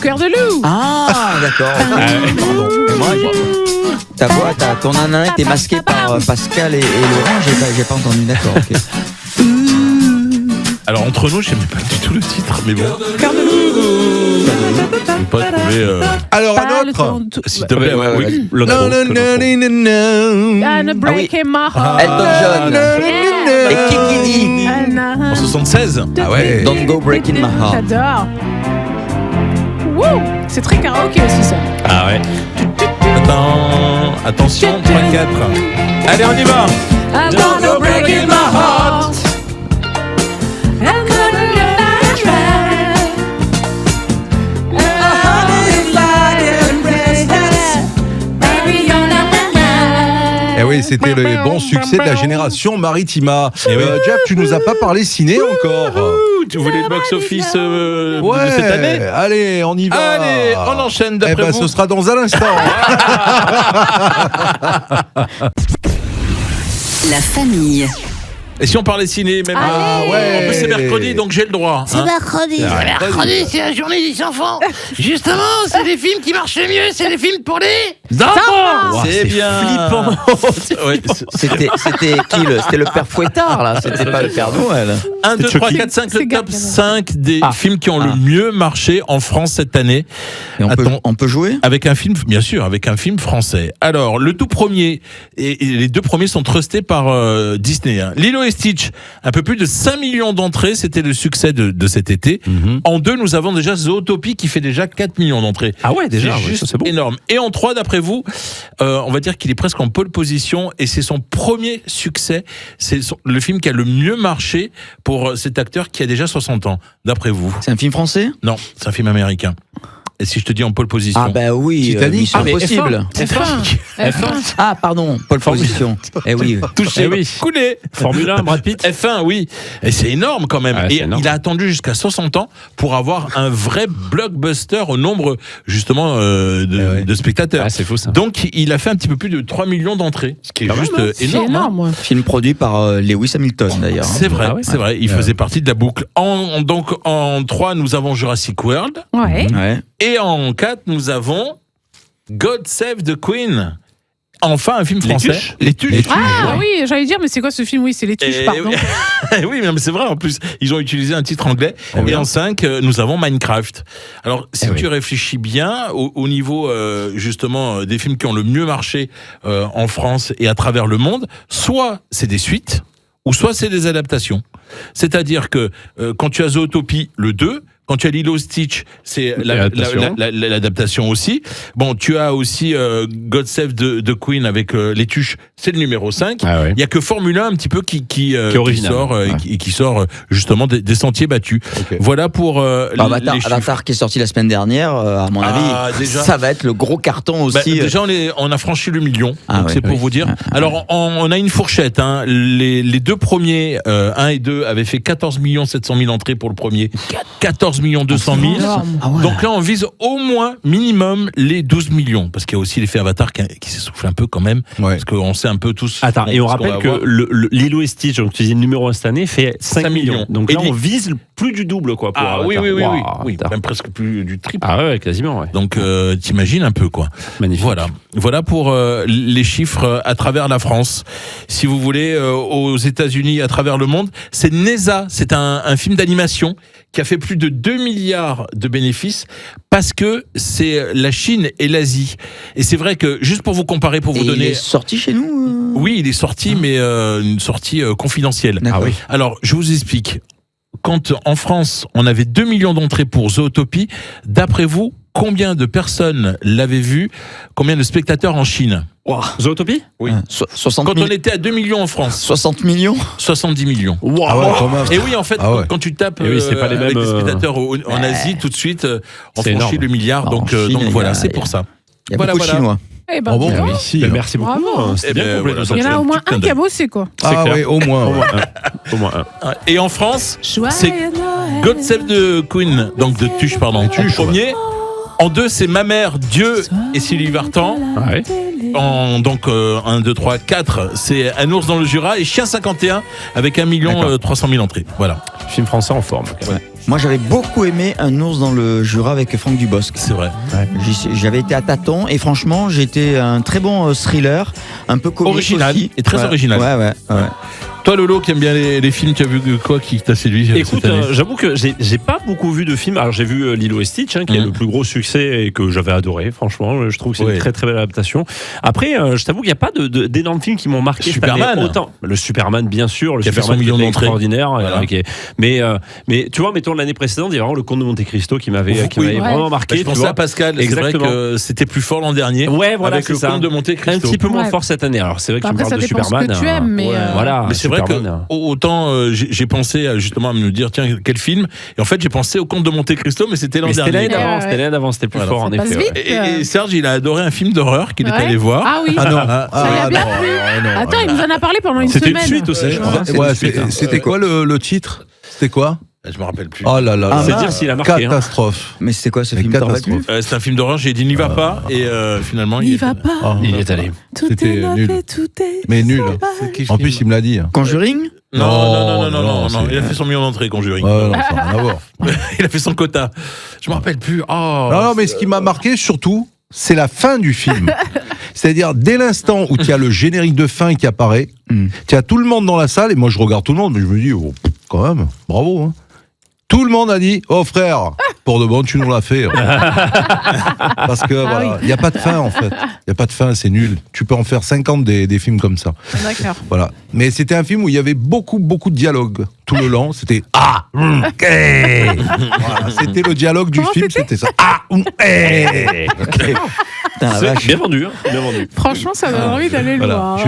cœur de loup. Ah, d'accord. Pardon. Et moi, ta voix, ton nanan était masqué par Pascal et Laurent, j'ai pas entendu, d'accord, ok. Alors entre nous, je sais même pas du tout le titre, mais bon. Cœur de loup. Je peux pas trouver. Alors Pas un le autre. temps de tout- S'il te plaît, ouais, oui. L'autre. And breaking my heart. Elton John. Et Kiki D. En 76. Ah ouais. Don't go breaking my heart. J'adore. Wouh, c'est très karaoké aussi ça. Ah ouais. Attends, attention, 3-4. Allez, on y va. I'm gonna break in my heart. I'm gonna get that track. Eh oui, c'était le bon succès de la génération Maritima. Eh oui. Jeff, tu nous as pas parlé ciné encore. Tu voulais le box-office de Ouais. cette année? Allez, on y va. Allez, on enchaîne Eh d'après ben, vous. ce sera dans un instant. La famille. Et si on parlait ciné, même Ah ouais. En plus, c'est mercredi, donc j'ai le droit. hein. mercredi. Mercredi, c'est la journée des enfants. Justement, c'est les films qui marchent le mieux, c'est les films pour les enfants. Wow, C'est bien. flippant. Ouais, C'était qui C'était le père Fouettard, là. C'était pas le père Noël. 1, 2, 3, Chucky. 4, 5, C'est le top Gad Elmaleh. 5 des Ah. films qui ont le mieux marché en France cette année. Et Attends. on peut jouer Avec un film, bien sûr, avec un film français. Alors, le tout premier, et les deux premiers sont trustés par Disney. hein. Lilo et Stitch, un peu plus de 5 millions d'entrées, c'était le succès de cet été. En 2, nous avons déjà Zootopie qui fait déjà 4 millions d'entrées. Ah ouais, déjà, C'est ouais, juste ça, c'est bon. énorme. Et en 3, d'après vous, on va dire qu'il est presque en pole position et c'est son premier succès. Le film qui a le mieux marché pour cet acteur qui a déjà 60 ans, d'après vous. C'est un film français? Non, c'est un film américain. Et si je te dis en pole position? Ah bah oui, Titanic. Mission Ah, mais Impossible. F1. Ah pardon, pole position. Eh oui. Touché, Eh oui. coulé. Formule 1, Brad Pitt. F1, oui. Et c'est énorme quand même. Ah, c'est et énorme. il a attendu jusqu'à 60 ans pour avoir un vrai blockbuster au nombre, justement, de spectateurs. Ah, c'est fou ça. Donc, il a fait un petit peu plus de 3 millions d'entrées. Ce qui est Quand juste même, hein. C'est énorme. hein. énorme. Ouais. Film produit par Lewis Hamilton d'ailleurs. C'est vrai, Ah ouais. c'est vrai. Il faisait partie de la boucle. Donc, en 3, nous avons Jurassic World. Ouais. Ouais. Et en 4, nous avons God Save the Queen. Enfin, un film Les français. Tuches. Les Tuches. Ah oui, j'allais dire, mais c'est quoi ce film? Oui, c'est les Tuches, Et- pardon. oui, mais c'est vrai, en plus, ils ont utilisé un titre anglais. Et en 5, nous avons Minecraft. Alors, si tu réfléchis bien, au niveau, justement, des films qui ont le mieux marché en France et à travers le monde, soit c'est des suites, ou soit c'est des adaptations. C'est-à-dire que quand tu as Zootopie, le 2, quand tu as Lilo Stitch, c'est l'adaptation aussi. Bon, tu as aussi God Save the Queen avec les Tuches, c'est le numéro 5. Ah ouais. Il y a que Formule 1 un petit peu qui original. sort, Ouais. qui sort justement des sentiers battus. Ok. Voilà pour Avatar, les chiffres. Avatar qui est sorti la semaine dernière, à mon Ah, avis, déjà. ça va être le gros carton Bah, aussi. déjà, on a franchi le million, Ah donc ouais, c'est pour oui. vous dire. Alors, on a une fourchette. Hein. Les deux premiers, 1 et 2, avaient fait 14 700 000 entrées pour le premier, 14 200 000. Énorme. Ah ouais. Donc là, on vise au moins, minimum, les 12 millions. Parce qu'il y a aussi l'effet Avatar qui s'essouffle un peu quand même. Ouais. Parce qu'on sait un peu tous. Attends, et on ce qu'on rappelle va que avoir. le Lilo et Stitch, donc tu dis le numéro 1 cette année, fait 5 millions. Donc Et là, lui- on vise plus du double, quoi. Pour Ah oui, Avatar. oui, oui, oui. Waouh, Oui, putain. même presque plus du triple. Ah ouais, quasiment, ouais. Donc, t'imagines un peu, quoi. Magnifique. Voilà pour les chiffres à travers la France. Si vous voulez, aux États-Unis, à travers le monde, c'est Neza. C'est un film d'animation qui a fait plus de 2 milliards de bénéfices parce que c'est la Chine et l'Asie. Et c'est vrai que, juste pour vous comparer, pour vous Et il donner... est sorti chez nous Oui, il est sorti, mais une sortie confidentielle. D'accord. Alors, je vous explique. Quand en France, on avait 2 millions d'entrées pour Zootopie, d'après vous, combien de personnes l'avaient vu? Combien de spectateurs en Chine? Zootopie Oui. 60 Quand millions. on était à 2 millions en France, 60 millions 70 millions. Ah ouais, quand même. Et oui, en fait, Ah ouais. quand tu tapes Et oui, c'est pas les avec mêmes, des spectateurs en Asie, tout de suite, on c'est franchit énorme. le milliard. En Donc, Chine, donc il y a- voilà, c'est il y a- pour ça. Il y a Voilà, beaucoup de voilà. Chinois. Eh ben, Ah bon, dis donc. ici. Ben, merci beaucoup. Bravo. C'était Eh bien ben, complet, voilà, tout ça. Il y en a au moins Petit clin un qui a d'œil. bossé, quoi. C'est Ah clair. oui, au moins. Au ouais. moins un. Au moins un. Et en France, c'est Joyeux Noël. God Save the Queen, donc de Tuche, pardon. Tuche, premier. En 2, c'est Ma Mère, Dieu et Sylvie Vartan. Ah ouais. Donc 1, 2, 3, 4, c'est Un ours dans le Jura et Chien 51 avec 1 D'accord. 300 000 entrées. Voilà, Film français en forme. Moi, j'avais beaucoup aimé Un ours dans le Jura avec Franck Dubosc. c'est vrai. J'avais été à tâtons et franchement, j'ai été un très bon thriller, un peu comique Original aussi. et très Ouais, original. Ouais. Toi, Lolo, qui aime bien les films, tu as vu quoi qui t'a séduit Écoute, cette année j'avoue que j'ai pas beaucoup vu de films. Alors j'ai vu Lilo et Stitch, qui est le plus gros succès et que j'avais adoré. Franchement, je trouve que c'est Ouais. une très très belle adaptation. Après, je t'avoue qu'il n'y a pas d'énormes films qui m'ont marqué. cette Superman. année. Autant le Superman, bien sûr, le Qui a fait Superman 100 millions qui était d'entrées. extraordinaire. Voilà. Mais tu vois, mettons l'année précédente, il y a vraiment le Conte de Monte Cristo qui m'avait Oui. vraiment Bah, marqué. je tu pensais vois. à Pascal, c'est vrai Exactement. que c'était plus fort l'an dernier. Ouais, voilà, avec c'est le ça. Comte de Monte Un Cristo. petit peu moins Ouais. fort cette année. Alors c'est vrai que tu me Après, ça parles de dépend ce Superman. que tu aimes, mais voilà. Mais c'est vrai que Superman. autant j'ai pensé justement à me dire tiens quel film, et en fait j'ai pensé au Comte de Monte Cristo, mais c'était l'an Mais c'était l'année dernier. d'avant, Ouais. c'était l'année d'avant, c'était plus Voilà. fort en Ça passe effet. vite. ouais. Et Serge, il a adoré un film d'horreur qu'il est Ouais. allé voir. Ah oui. Ah non. Ça lui a bien plu. Attends, il nous en a parlé pendant une C'était une semaine. suite aussi, je crois. Ouais, ouais, c'était quoi le titre? C'était quoi? Je me rappelle plus. Oh là là. Ah, C'est là. dire s'il a marqué. hein. Catastrophe. Mais c'était quoi ce Une film? T'en catastrophe. rappelles C'est un film d'horreur, j'ai dit n'y va pas, et finalement Il va pas. Ah, Il y est allé. Tout C'était est neuf nul. et tout est Mais nul. sauvage. En plus, il me l'a dit. Conjuring Non. Il a fait son million d'entrées, Conjuring. Ouais, non, ça n'a rien à voir. Il a fait son quota. Je me rappelle plus. Non, mais ce qui m'a marqué surtout, c'est la fin du film. C'est-à-dire, dès l'instant où tu as le générique de fin qui apparaît, tu as tout le monde dans la salle, et moi je regarde tout le monde, mais je me dis, oh, quand même, bravo. Hein. Tout le monde a dit, oh frère, pour de bon, tu nous l'as fait. Parce que voilà, il n'y a pas de fin en fait. Il n'y a pas de fin, c'est nul. Tu peux en faire 50 des films comme ça. D'accord. Voilà. Mais c'était un film où il y avait beaucoup de dialogue tout le long. C'était voilà, c'était le dialogue du film, c'était ça. C'est bien vendu, hein. Bien vendu. Franchement, ça donne envie d'aller le voir.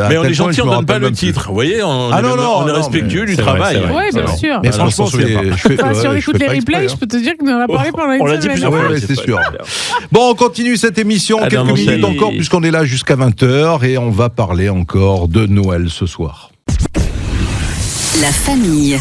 Mais on est gentil, on donne pas le titre. Vous voyez, on est respectueux du travail. Oui, bien sûr. Mais franchement, si on écoute les replays, je peux te dire qu'on en a parlé pendant une semaine. On l'a dit plusieurs fois. Oui, c'est sûr. Bon, on continue cette émission, quelques minutes encore, puisqu'on est là jusqu'à 20h, et on va parler encore de Noël ce soir. La famille.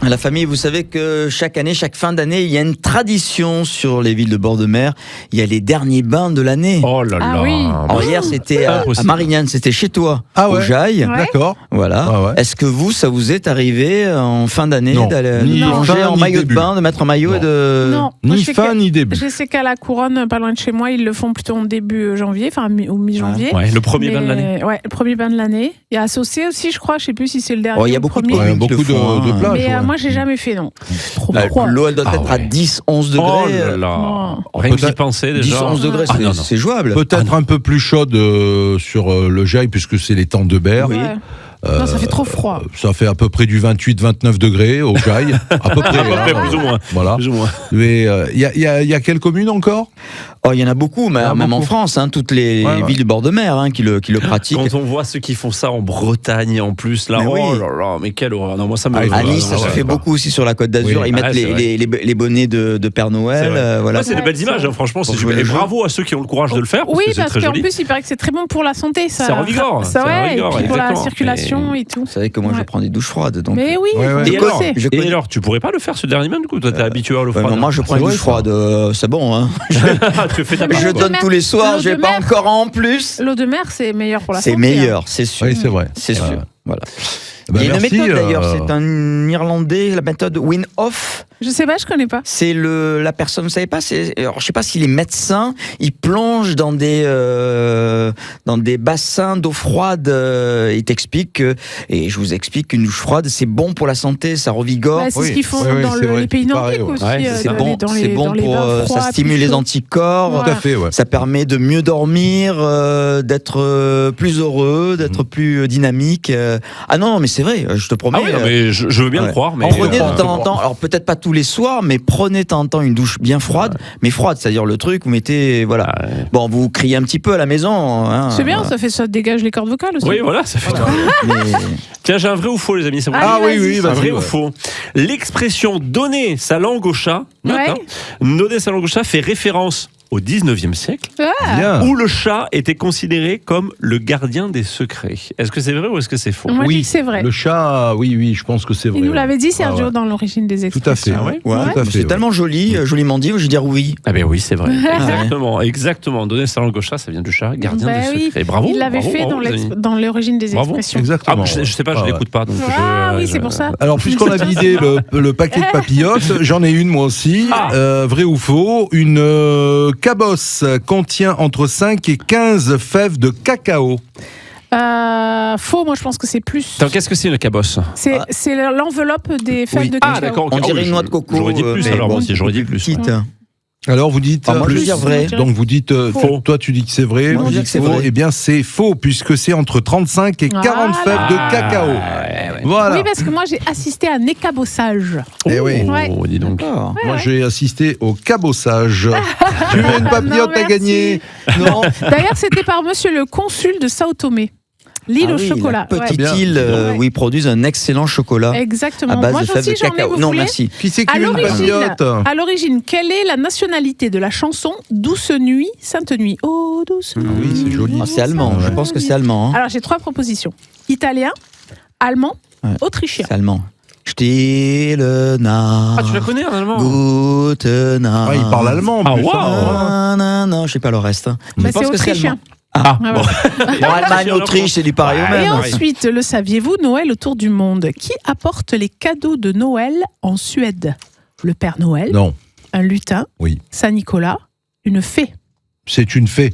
La famille, vous savez que chaque année, chaque fin d'année, il y a une tradition sur les villes de bord de mer. Il y a les derniers bains de l'année. Oh là là. Ah oui. Alors hier, c'était à Marignane, c'était chez toi, au Jaille. Ouais. D'accord. Voilà. Ah ouais. Est-ce que ça vous est arrivé en fin d'année d'aller plonger en maillot de bain, de mettre un maillot et de... Non. Ni fin ni début. Je sais qu'à la Couronne, pas loin de chez moi, ils le font plutôt en début janvier, enfin au mi-janvier. Ouais, le premier bain de l'année. Ouais, le premier bain de l'année. Il y a Associé aussi, je crois. Je sais plus si c'est le dernier. Oh, il y a ou le beaucoup de premier. communes qui beaucoup le font, de plages. Mais moi, j'ai jamais fait, non. Trop froid. L'eau, elle doit être à 10, 11 degrés. Oh là là. Rien que d'y penser 10, déjà. 11 degrés, c'est jouable. Peut-être un peu plus chaude sur le Jaille, puisque c'est les temps de berre. Oui. Ouais. Non, ça fait trop froid. Ça fait à peu près du 28-29 degrés au Jaille. À peu près, plus ou moins. Voilà. Plus ou moins. Mais il y a quelles communes encore? Oh, il y en a beaucoup, mais même en France, hein, toutes les villes du bord de mer qui le pratiquent. Quand on voit ceux qui font ça en Bretagne en plus, là, Mais oui. oh là là, mais quelle horreur. Non, moi ça me. À Nice, ça se fait beaucoup aussi sur la Côte d'Azur. Oui. Ils mettent les bonnets de Père Noël. Voilà. Ouais, c'est de belles images, hein, franchement. C'est super. Et bravo à ceux qui ont le courage de le faire. Oui, parce parce que c'est qu'en très joli. plus, il paraît que c'est très bon pour la santé. Ça revigore. Ça, ouais, et puis pour la exactement. circulation et tout. Vous savez que moi, je prends des douches froides. Donc... Mais oui, Et alors, je connais. et alors, tu pourrais pas le faire ce dernier bain du coup? Toi, t'es habitué à l'eau froide. Moi, je prends une douche froide. C'est bon. Hein. Tu fais ta Je part, quoi. donne tous les soirs, l'eau j'ai de pas mer. encore en plus. L'eau de mer, c'est meilleur pour la santé. C'est meilleur, c'est sûr. Oui, c'est vrai. C'est sûr. Voilà. Ben, Il y a une merci, méthode d'ailleurs, c'est un Irlandais, la méthode Win-Off. Je sais pas, je connais pas. C'est la personne, vous savez pas, alors, je sais pas si les médecins, ils plongent dans des bassins d'eau froide. Ils t'expliquent et je vous explique qu'une douche froide, c'est bon pour la santé, ça revigore. Bah, c'est ce qu'ils font Oui, dans c'est vrai. les pays Pareil, nordiques ouais. aussi. C'est bon, c'est bon pour ça stimule les anticorps. Tout à fait, ouais. Ça permet de mieux dormir, d'être plus heureux, d'être plus dynamique. Ah non, mais c'est vrai, je te promets. Ah oui, non, mais je veux bien le croire. Mais Prenez de temps en temps, alors peut-être pas tous les soirs, mais prenez de temps en temps une douche bien froide, mais froide, c'est-à-dire le truc, vous mettez, voilà. Bon, vous criez un petit peu à la maison. Hein, c'est bien, ça dégage les cordes vocales aussi. Oui, voilà, ça fait. mais... Tiens, j'ai un vrai ou faux, les amis. Ça vous Ah dit? oui, un vrai ou faux. L'expression donner sa langue au chat, donner sa langue au chat fait référence au 19e siècle, Bien. où le chat était considéré comme le gardien des secrets. Est-ce que c'est vrai ou est-ce que c'est faux? Moi, je dis que c'est vrai. Le chat, oui, je pense que c'est vrai. Il nous l'avait dit, Sergio, Ah ouais. dans l'origine des expressions. Tout à fait. Ah ouais Tout à fait, C'est ouais. tellement joli, joliment dit, je vais dire oui. Ah ben oui, c'est vrai. ouais. Exactement. Donner sa langue au chat, ça vient du chat, gardien Bah des oui. secrets. Bravo. Il l'avait bravo, fait bravo, les amis. dans l'origine des Bravo. expressions. Exactement. Je sais pas, je l'écoute pas. Donc Oui, c'est pour ça. Alors, puisqu'on a vidé le paquet de papillotes, j'en ai une moi aussi. Vrai ou faux, une cabosse contient entre 5 et 15 fèves de cacao. Faux, moi je pense que c'est plus. Attends, qu'est-ce que c'est une cabosse? C'est l'enveloppe des feuilles de Ah, cacao. d'accord. On dirait une noix de coco. J'aurais dit plus mais alors, bon, moi aussi, j'aurais dit plus. petite. Alors vous dites moi, je veux dire vrai. Donc vous dites faux. Toi tu dis que c'est vrai. Moi, Vous je dis dites que c'est faux. vrai. Eh bien c'est faux puisque c'est entre 35 et 40 fèves de cacao. Voilà. Oui, parce que moi j'ai assisté à un écabossage. Eh oui. Ouais. Oh, dis donc. D'accord. Moi j'ai assisté au cabossage. Tu veux une papillote Non, à merci. gagner? Non. D'ailleurs, c'était par monsieur le consul de Sao Tomé. L'île Ah au oui, chocolat. la petite Ouais. île Ouais. où ils produisent un excellent chocolat Exactement. à base Moi de fèves aussi, de j'en ai, cacao. vous Non, voulez merci. Qui c'est qui À veut une papillote? l'origine, quelle est la nationalité de la chanson Douce Nuit, Sainte Nuit? Oh, douce nuit. oui, c'est joli. Ah, c'est allemand, je pense que c'est allemand. Hein. Alors, j'ai 3 propositions. Italien, allemand, Ouais. autrichien. C'est allemand. Stille Nacht. Ah, tu la connais en allemand? Gute Nacht. Ah, il parle allemand en Ah, plus. waouh. Non, je sais pas le reste. Hein. Bah, Je pense c'est que c'est autrichien. allemand. Ah, Ah, bon. ouais. Bon, Allemagne, Autriche, c'est du pareil au Et même. ensuite, le saviez-vous, Noël autour du monde. Qui apporte les cadeaux de Noël en Suède? Le Père Noël, Non, un lutin, oui. Saint-Nicolas, une fée. C'est une fée.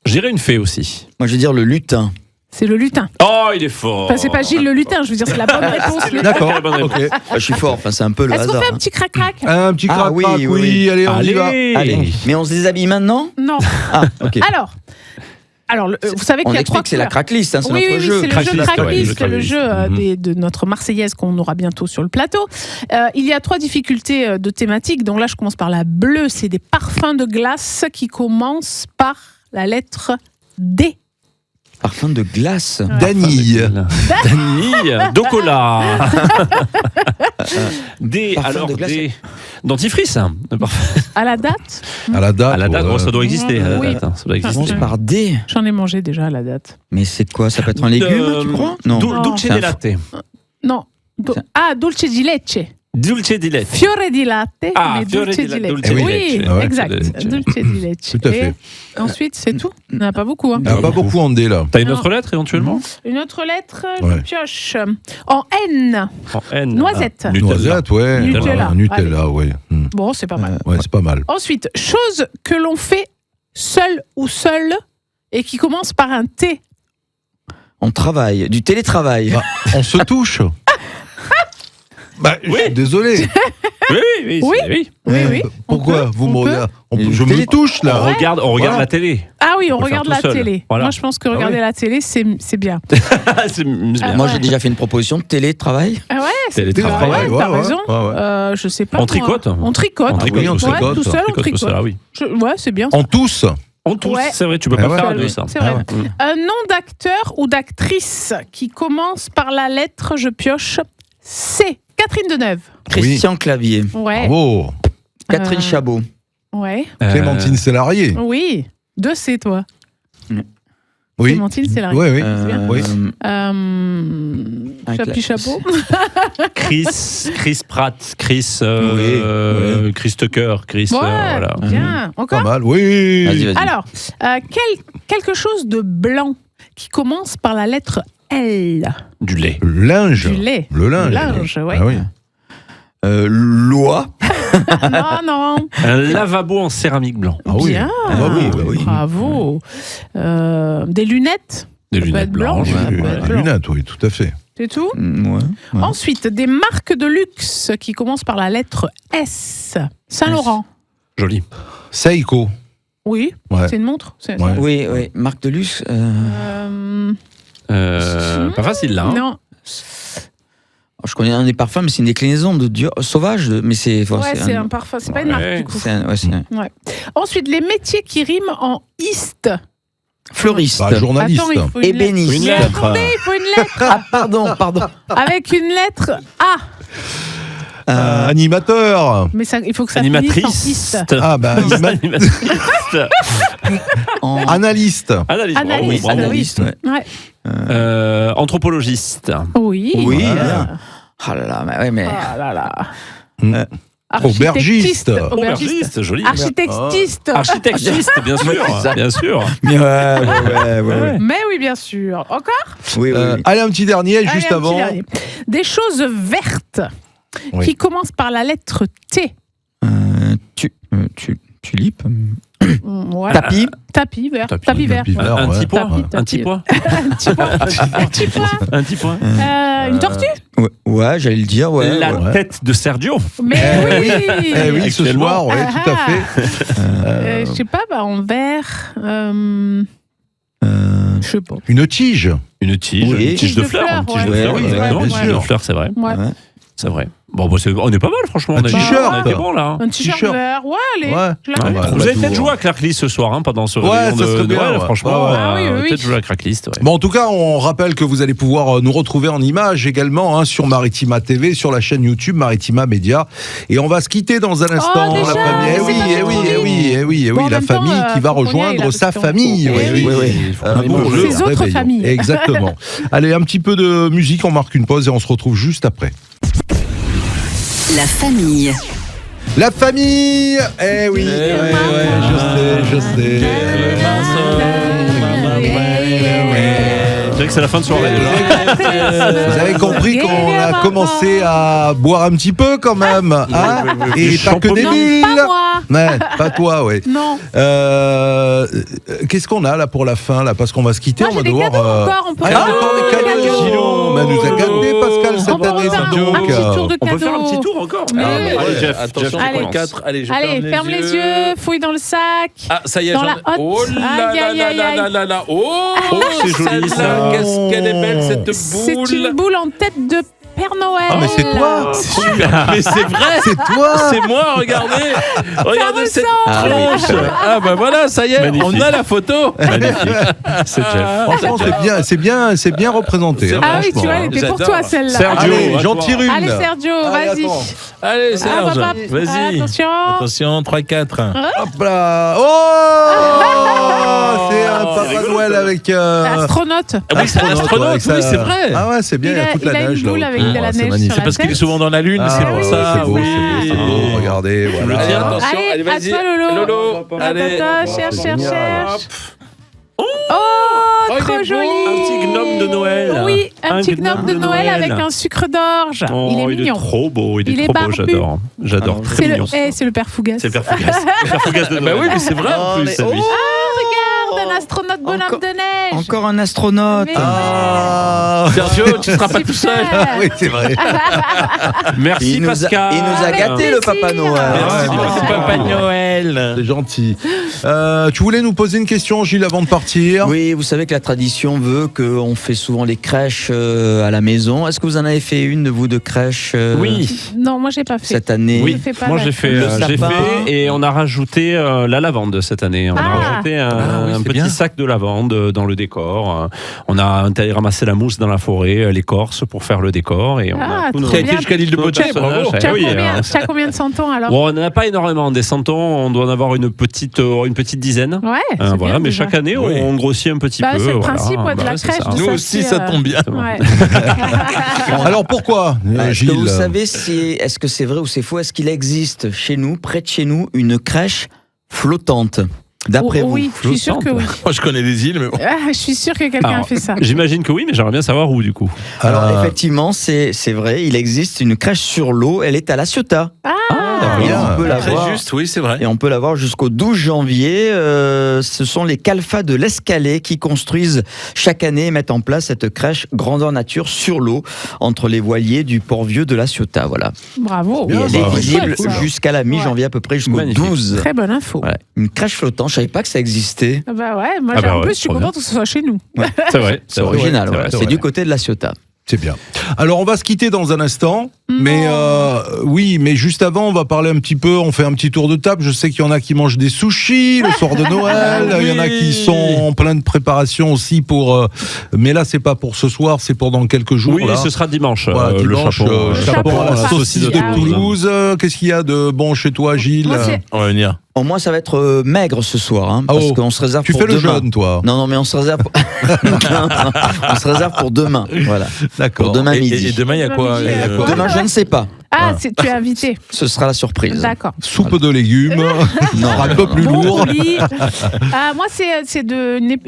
J'irais une fée aussi. Moi, je veux dire le lutin. C'est le lutin. Oh, il est fort. Enfin, c'est pas Gilles le lutin, je veux dire, c'est la bonne réponse. le- D'accord, Très bonne réponse. ok. Ah, je suis fort, enfin, c'est un peu le Est-ce qu'on hasard. fait un petit crac-crac? Un petit Ah, crac-crac, oui, oui, oui, allez, on y va. Allez. Allez, mais on se déshabille maintenant? Non. Ah, ok. Alors, vous savez On qu'il y a explique trois que c'est la couleurs. cracklist, hein, c'est Oui, notre oui, jeu. c'est le jeu Cracklist, Cracklist, ouais, le le jeu de notre Marseillaise qu'on aura bientôt sur le plateau. Il y a 3 difficultés de thématiques. Donc là, je commence par la bleue. C'est des parfums de glace qui commencent par la lettre D. Parfum de glace. Danille. Danille, Docola. Des, Parfum alors, de glace. des dentifrices. À la date, À la date. À la date, ouais. bon, ça doit exister. À la Oui. date, hein, ça doit Ça exister. commence par D. j'en ai mangé déjà à la date. Mais c'est quoi? Ça peut être un légume, tu crois? Non. Non. Dulce C'est un di latte. Non. Dulce di leche. Dulce di latte. Fiore di latte, Ah, mais fiore dulce di di latte, leche. dulce di Oui, leche. Ah ouais. exact. Dulce di leche. Tout à fait. Et ensuite, c'est tout. Il n'y en a pas beaucoup. Hein. Il n'y a pas beaucoup en D là. T'as une Non. autre lettre éventuellement Une autre lettre, Ouais. je pioche. En N. En N. Noisette. Ah, Nutella. Noisette, ouais. Nutella. Nutella, ouais. Bon, c'est pas mal. Ouais, c'est pas mal. Ensuite, chose que l'on fait seul ou seul et qui commence par un T. On travaille, du télétravail. Bah, on se touche. Bah, je suis désolé. Oui. Oui. Pourquoi vous me on peut. regardez peut. Je me touche On là. regarde Voilà. la télé. Ah oui, on peut le regarde faire la tout seul. télé. Voilà. Moi, je pense que Ah regarder oui. la télé, c'est bien. C'est bien. Moi, j'ai déjà fait une proposition de télétravail. Ah ouais, c'est Télétravail, ouais, t'as ouais, raison. ouais. Je sais pas. On moi. tricote On tricote. On tricote, oui, on Ouais, tricote. tout seul, on Tricote, tricote. tout ça, oui. Ouais, c'est bien. En tous. On tousse, Ouais. c'est vrai, tu peux Ah pas ouais. faire à deux ça. C'est vrai. Ah ouais. Un nom d'acteur ou d'actrice qui commence par la lettre, je pioche, C. Catherine Deneuve. Christian Clavier. Ouais. Bravo. Catherine Euh, Chabot. Ouais. Clémentine Sélarié. Oui. 2 C, toi. Oui. Clémentine, c'est la Oui, oui. bien. Oui. Chapi chapeau. Chris Pratt, Chris Tucker, Chris. Ouais, Voilà. bien. Pas Encore mal, oui. Vas-y, vas-y. Alors, quelque chose de blanc qui commence par la lettre L. Du lait. Le linge. Du lait. Le linge. Le linge, ouais. Ah oui. Loi. Non. Un lavabo en céramique blanc. Ah oui. Bien. Ah bah oui, bah oui. Bravo. Des lunettes. Des Ça peut lunettes être blanc, blanches. ça peut Oui, être les blanc. lunettes, oui, tout à fait. C'est tout. Ouais. Ensuite, des marques de luxe qui commencent par la lettre S. Saint-Laurent. Joli. Seiko. Oui. Ouais. C'est une montre. C'est Ouais. Oui, oui. Marc de luxe. Pas facile là. Hein. Non. Je connais un des parfums, mais c'est une déclinaison de Dior. Sauvage, mais c'est. Ouais, c'est un parfum. C'est pas une marque Ouais. du coup. c'est un Ensuite, les métiers qui riment en iste. fleuriste. Bah, journaliste. Attends, il faut une Ébéniste. lettre. Une Mais lettre. attendez, il faut une lettre Ah, pardon. avec une lettre A. Animateur. Mais ça, il faut que ça finisse en Animatrice. iste. Ah, bah, Animatrice. Analyste. Analyse. Analyste, Bravo, bravo. oui. Analyste, ouais. Ouais. Anthropologiste. Oui. Oui. Voilà. Ah là là, mais ouais, mais. Ah là là. Mm. Architectiste. Aubergiste. Aubergiste, joli. Architectiste. Architectiste, bien sûr. Bien sûr. Ouais. Mais oui, bien sûr. Encore Oui, oui. Allez, un petit dernier, Allez, juste un petit avant. dernier. Des choses vertes Oui. qui commencent par la lettre T. Tulipe. Voilà. Tapis. Vert. Tapis. Tapis vert. Tapis vert. Un ouais. petit point. Tapis, Un petit tapis. point. Un petit point. Un petit point. Un petit point. Une tortue. Ouais, j'allais le dire, ouais. La ouais. tête de Sergio. Mais oui. Eh oui, ce Actuellement. soir, oui, tout à fait. Je sais pas, en vert. Je sais pas. Une tige. Une tige. Oui. Une tige de fleurs. Une tige de ouais, fleurs, ouais, exactement. ouais, Une tige bien de sûr. fleurs, c'est vrai. Ouais. Ouais. C'est vrai. Bon, bah, on est pas mal, franchement. Un On a- t-shirt. On a été bon, là. Un t-shirt T-shirt. vert. Ouais, allez. Ouais. Je la Ouais. mets. Vous allez peut-être jouer à Cracklist ce soir, hein, pendant ce Ouais, réveillon ça serait de bien, Noël, ouais. franchement. Ouais. Ah oui, oui. Peut-être jouer à Cracklist, ouais. Bon, en tout cas, on rappelle que vous allez pouvoir nous retrouver en images également sur Maritima TV, sur la chaîne YouTube Maritima Média. Et on va se quitter dans un instant. déjà, la famille. mais Eh oui, c'est pas eh oui, trop eh vite. oui, eh oui, eh Bon, oui, en la même temps, famille qui va faut qu'on y aille, rejoindre là, sa parce qu'on- famille. Eh Oui, oui. oui. Un bon jeu, Ses un autres réveillon. familles. Exactement. Allez, un petit peu de musique, on marque une pause et on se retrouve juste après. La famille. La famille. Eh oui, je sais. dirait que c'est la fin de soirée. Vous avez compris qu'on a commencé à boire un petit peu quand même, hein. Et pas que des Non, milles. pas moi. Ouais, pas toi, ouais. Non. Qu'est-ce qu'on a là pour la fin là, parce qu'on va se quitter, Moi, on va j'ai des devoir. cadeaux encore, on peut Ah, il y a encore des cadeaux. Gilo. Mais elle nous a gâté Pascal On cette peut année, refaire dis donc. un petit tour de On cadeaux. peut faire un petit tour encore. Mais Ah, oui. allez, Jeff, Attention, Allez. 4. Allez, je Allez, ferme les yeux, fouille dans le sac. Ah, ça y est, Dans j'en la ai. hotte. Oh là Aïe, là aïe, là aïe, là aïe. là là là. Oh, c'est joli, celle-là, ça. qu'est-ce qu'elle est belle cette C'est boule. une boule en tête de Père Noël. Ah, mais c'est toi. Super. Mais c'est vrai. C'est toi. C'est moi, regardez. Regardez cette ressemble. tronche. Ah bah voilà, ça y est, Magnifique. on a la photo. Magnifique. C'est Jeff. Franchement, c'est bien représenté. hein, Ah oui, tu franchement, vois, hein. elle était pour J'adore. toi celle-là. Sergio. Allez, à j'en toi. tire une. Allez Sergio, Allez, vas-y. attends. Allez, Serge, hop, hop. vas-y. Attention. Attention, 3-4. Hop là. Oh, c'est un Papa Noël avec. Astronaute. Ah oui, c'est un astronaute, avec oui, ça. c'est vrai. Ah ouais, c'est bien, il y a toute il la a neige une là. boule avec autour. de la Ah, c'est neige magnifique. sur C'est parce qu'il est souvent dans la lune, Ah, c'est pour ouais, ça. c'est beau, Oui. c'est beau, regardez, Je le voilà. tiens, attention. Allez, Allez, à vas-y. toi, Lolo. Lolo, allez. Attends, cherche. Hop. Oh, il est trop beau. joli. Un petit gnome de Noël. Oui, un petit gnome de Noël avec un sucre d'orge. Oh, Il est mignon. trop beau, il Il est est trop beau, barbu. j'adore. J'adore, très C'est le, mignon. c'est le père Fougas. C'est le père Fougas. Le père Fougas de Bah Noël. oui, mais c'est vrai en plus. c'est lui. Regarde, un astronaute bonhomme Encore- de neige. Encore un astronaute. Mais Ah, Sergio, tu seras pas tout seul. super. oui, c'est vrai. Merci Il nous Pascal. a gâté le Papa Noël. Merci, Merci Papa Noël. C'est gentil. Tu voulais nous poser une question, Gilles, avant de partir? Oui, vous savez que la tradition veut qu'on fait souvent les crèches à la maison. Est-ce que vous en avez fait une, vous, de crèche Oui. Non, moi j'ai pas fait. cette année? Oui, Je fais pas moi la j'ai fait, Le j'ai sapin. fait et on a rajouté la lavande cette année. On a rajouté oui, un c'est petit bien. sac de lavande dans le décor. On a ramassé la mousse dans la forêt, l'écorce pour faire le décor et on Ah, a tout trop Tu as bien. été jusqu'à l'île de Poitiers, bravo. Tu as oui, combien, tu as combien de centons alors? Bon, on n'en a pas énormément des centons, on doit en avoir une petite dizaine. Ouais, c'est Voilà, bien, mais déjà. chaque année Oui. on grossit un petit Bah, peu. c'est le voilà. principe de la c'est crèche. ça. de Nous ça, aussi, c'est, ça tombe bien. Ouais. Alors pourquoi, Est-ce Gilles? que vous savez est-ce que c'est vrai ou c'est faux? Est-ce qu'il existe chez nous, près de chez nous, une crèche flottante? D'après vous? Oui, je suis sûre que oui. Moi, je connais des îles, mais bon. Ah, je suis sûre que quelqu'un a Alors, fait ça. J'imagine que oui, mais j'aimerais bien savoir où du coup. Alors effectivement, c'est vrai, il existe une crèche sur l'eau. Elle est à La Ciotat. Et bien. on peut la Très voir. juste, oui, c'est vrai. Et on peut la voir jusqu'au 12 janvier. Ce sont les Calfas de l'Escalais qui construisent chaque année et mettent en place cette crèche grandeur nature sur l'eau entre les voiliers du Port-Vieux de La Ciotat. Voilà. Bravo. Et elle bah, est visible chouette, ça. jusqu'à la mi-janvier à peu près, jusqu'au Magnifique. 12. Très bonne info. Voilà. Une crèche flottante, je savais pas que ça existait. Ah bah ouais, moi Ah bah en ouais, plus je suis trop contente que ce soit chez nous. C'est vrai. C'est original, vrai, voilà. c'est C'est vrai. du côté de La Ciotat. C'est bien. Alors on va se quitter dans un instant, mais oui, mais juste avant on va parler un petit peu, on fait un petit tour de table. Je sais qu'il y en a qui mangent des sushis le soir de Noël, il y en a qui sont en pleine préparation aussi pour. Mais là c'est pas pour ce soir, c'est pour dans quelques jours. Oui, là. ce sera dimanche. Voilà, le dimanche, chapon. chapon à la farci. saucisse de Ah oui. Toulouse. Qu'est-ce qu'il y a de bon chez toi, Gilles? Moi, c'est- On va venir. Au moins, ça va être maigre ce soir, hein, parce Oh. qu'on se réserve Tu pour fais le demain. jeûne, toi? Non, mais on se réserve pour... on se réserve pour demain. Voilà. D'accord. Pour demain midi. Et demain, il y a quoi Demain midi, il y a quoi Demain, je ne sais pas. Ah, tu es invité. Ce sera la surprise. D'accord. Soupe de légumes, Non, un peu plus Bon lourd. coulis. Ah, moi, c'est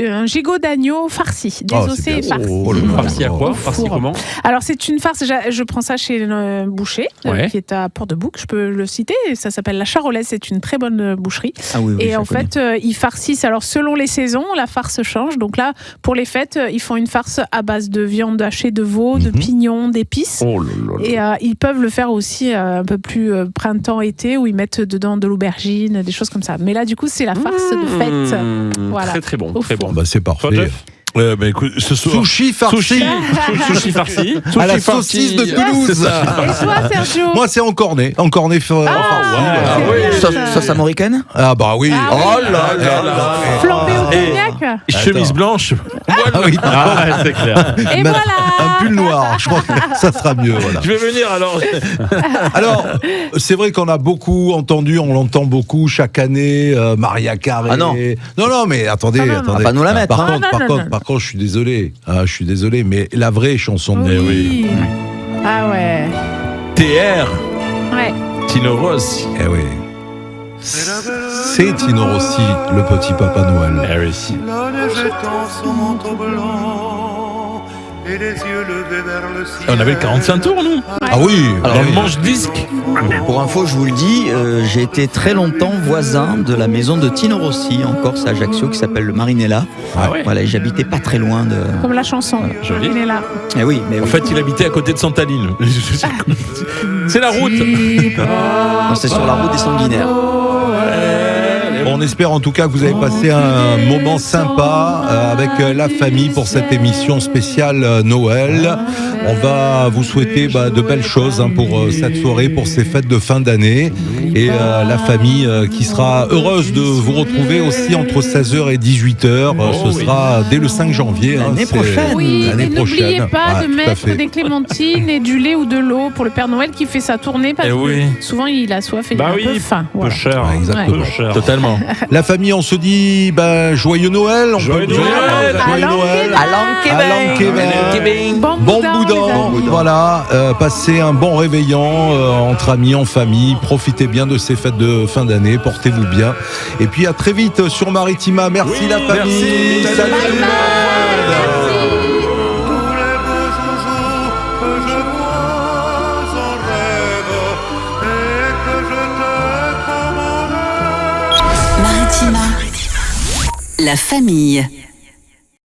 un gigot d'agneau farci, Oh, désossé c'est et bien. farci. Oh là là. Farci à quoi Au Farci four. comment Alors, c'est une farce, je prends ça chez le boucher, Ouais. qui est à Port-de-Bouc, je peux le citer, ça s'appelle la Charolaise, c'est une très bonne boucherie. Ah oui, oui, Et je en connais. fait, ils farcissent, alors selon les saisons, la farce change. Donc là, pour les fêtes, ils font une farce à base de viande hachée de veau, de pignons, d'épices. Oh là là là. Et ils peuvent le faire aussi un peu plus printemps-été, où ils mettent dedans de l'aubergine, des choses comme ça. Mais là, du coup, c'est la farce de fête. Voilà. Très très bon, Au très four. bon. Bah, c'est Toi, parfait. Jeff Bah écoute, ce soir. Sushi farci Sushi farci. à la Sushi farci. saucisse de C'est Toulouse. ça. Et toi, Sergio? Moi, c'est en cornet farci. c'est bien, ça. Sauce américaine? Ah bah oui. Ah oui. Oh là là là. Flambé au cognac. Chemise blanche. Ah oui. Ah, c'est clair. Et Mais voilà. Un pull noir. Je crois que ça sera mieux. Voilà. Je vais venir alors. Alors, c'est vrai qu'on a beaucoup entendu, on l'entend beaucoup chaque année, Maria Carré. Ah non. Non, mais attendez, Ah non, non. attendez. On va pas nous la mettre, Par hein. contre, Ah non, non, non. par contre, je suis désolé. Je suis désolé, mais la vraie chanson de Noël. Oui. Ah ouais. TR. Ouais. Tino Rossi. Eh oui. C'est Tino Rossi, le petit Papa Noël. Ah oui. La neige étend son manteau blanc. On avait le 45 tours, nous. Ah oui. Dans le manche-disque. Pour info, je vous le dis, j'ai été très longtemps voisin de la maison de Tino Rossi en Corse, à Ajaccio, qui s'appelle le Marinella. Ah ouais. Voilà, et j'habitais pas très loin de. Comme la chanson. joli. Il est là. Eh oui, mais En oui. fait, il habitait à côté de Santaline. C'est la route. Non, c'est sur la route des Sanguinaires. On espère en tout cas que vous avez passé un moment sympa avec la famille pour cette émission spéciale Noël. On va vous souhaiter de belles choses pour cette soirée, pour ces fêtes de fin d'année. Et la famille qui sera heureuse de vous retrouver aussi entre 16h et 18h. Ce sera dès le 5 janvier. L'année prochaine. Oui, L'année et n'oubliez prochaine. pas Ouais, de tout à mettre fait. des clémentines et du lait ou de l'eau pour le Père Noël qui fait sa tournée parce Eh que oui. souvent il a soif et Bah il a un oui, peu faim. peu Voilà. cher. Ouais, exactement. Peu cher. Totalement. La famille, on se dit joyeux Noël. Joyeux peut- Noël. Joyeux Noël. Alain Kébin. Bon Bon boudin, boudin, les amis. voilà, passez un bon réveillon entre amis, en famille, profitez bien de ces fêtes de fin d'année, portez-vous bien. Et puis à très vite sur Maritima, merci Oui, la famille, merci. salut tout le monde. Maritima. La famille.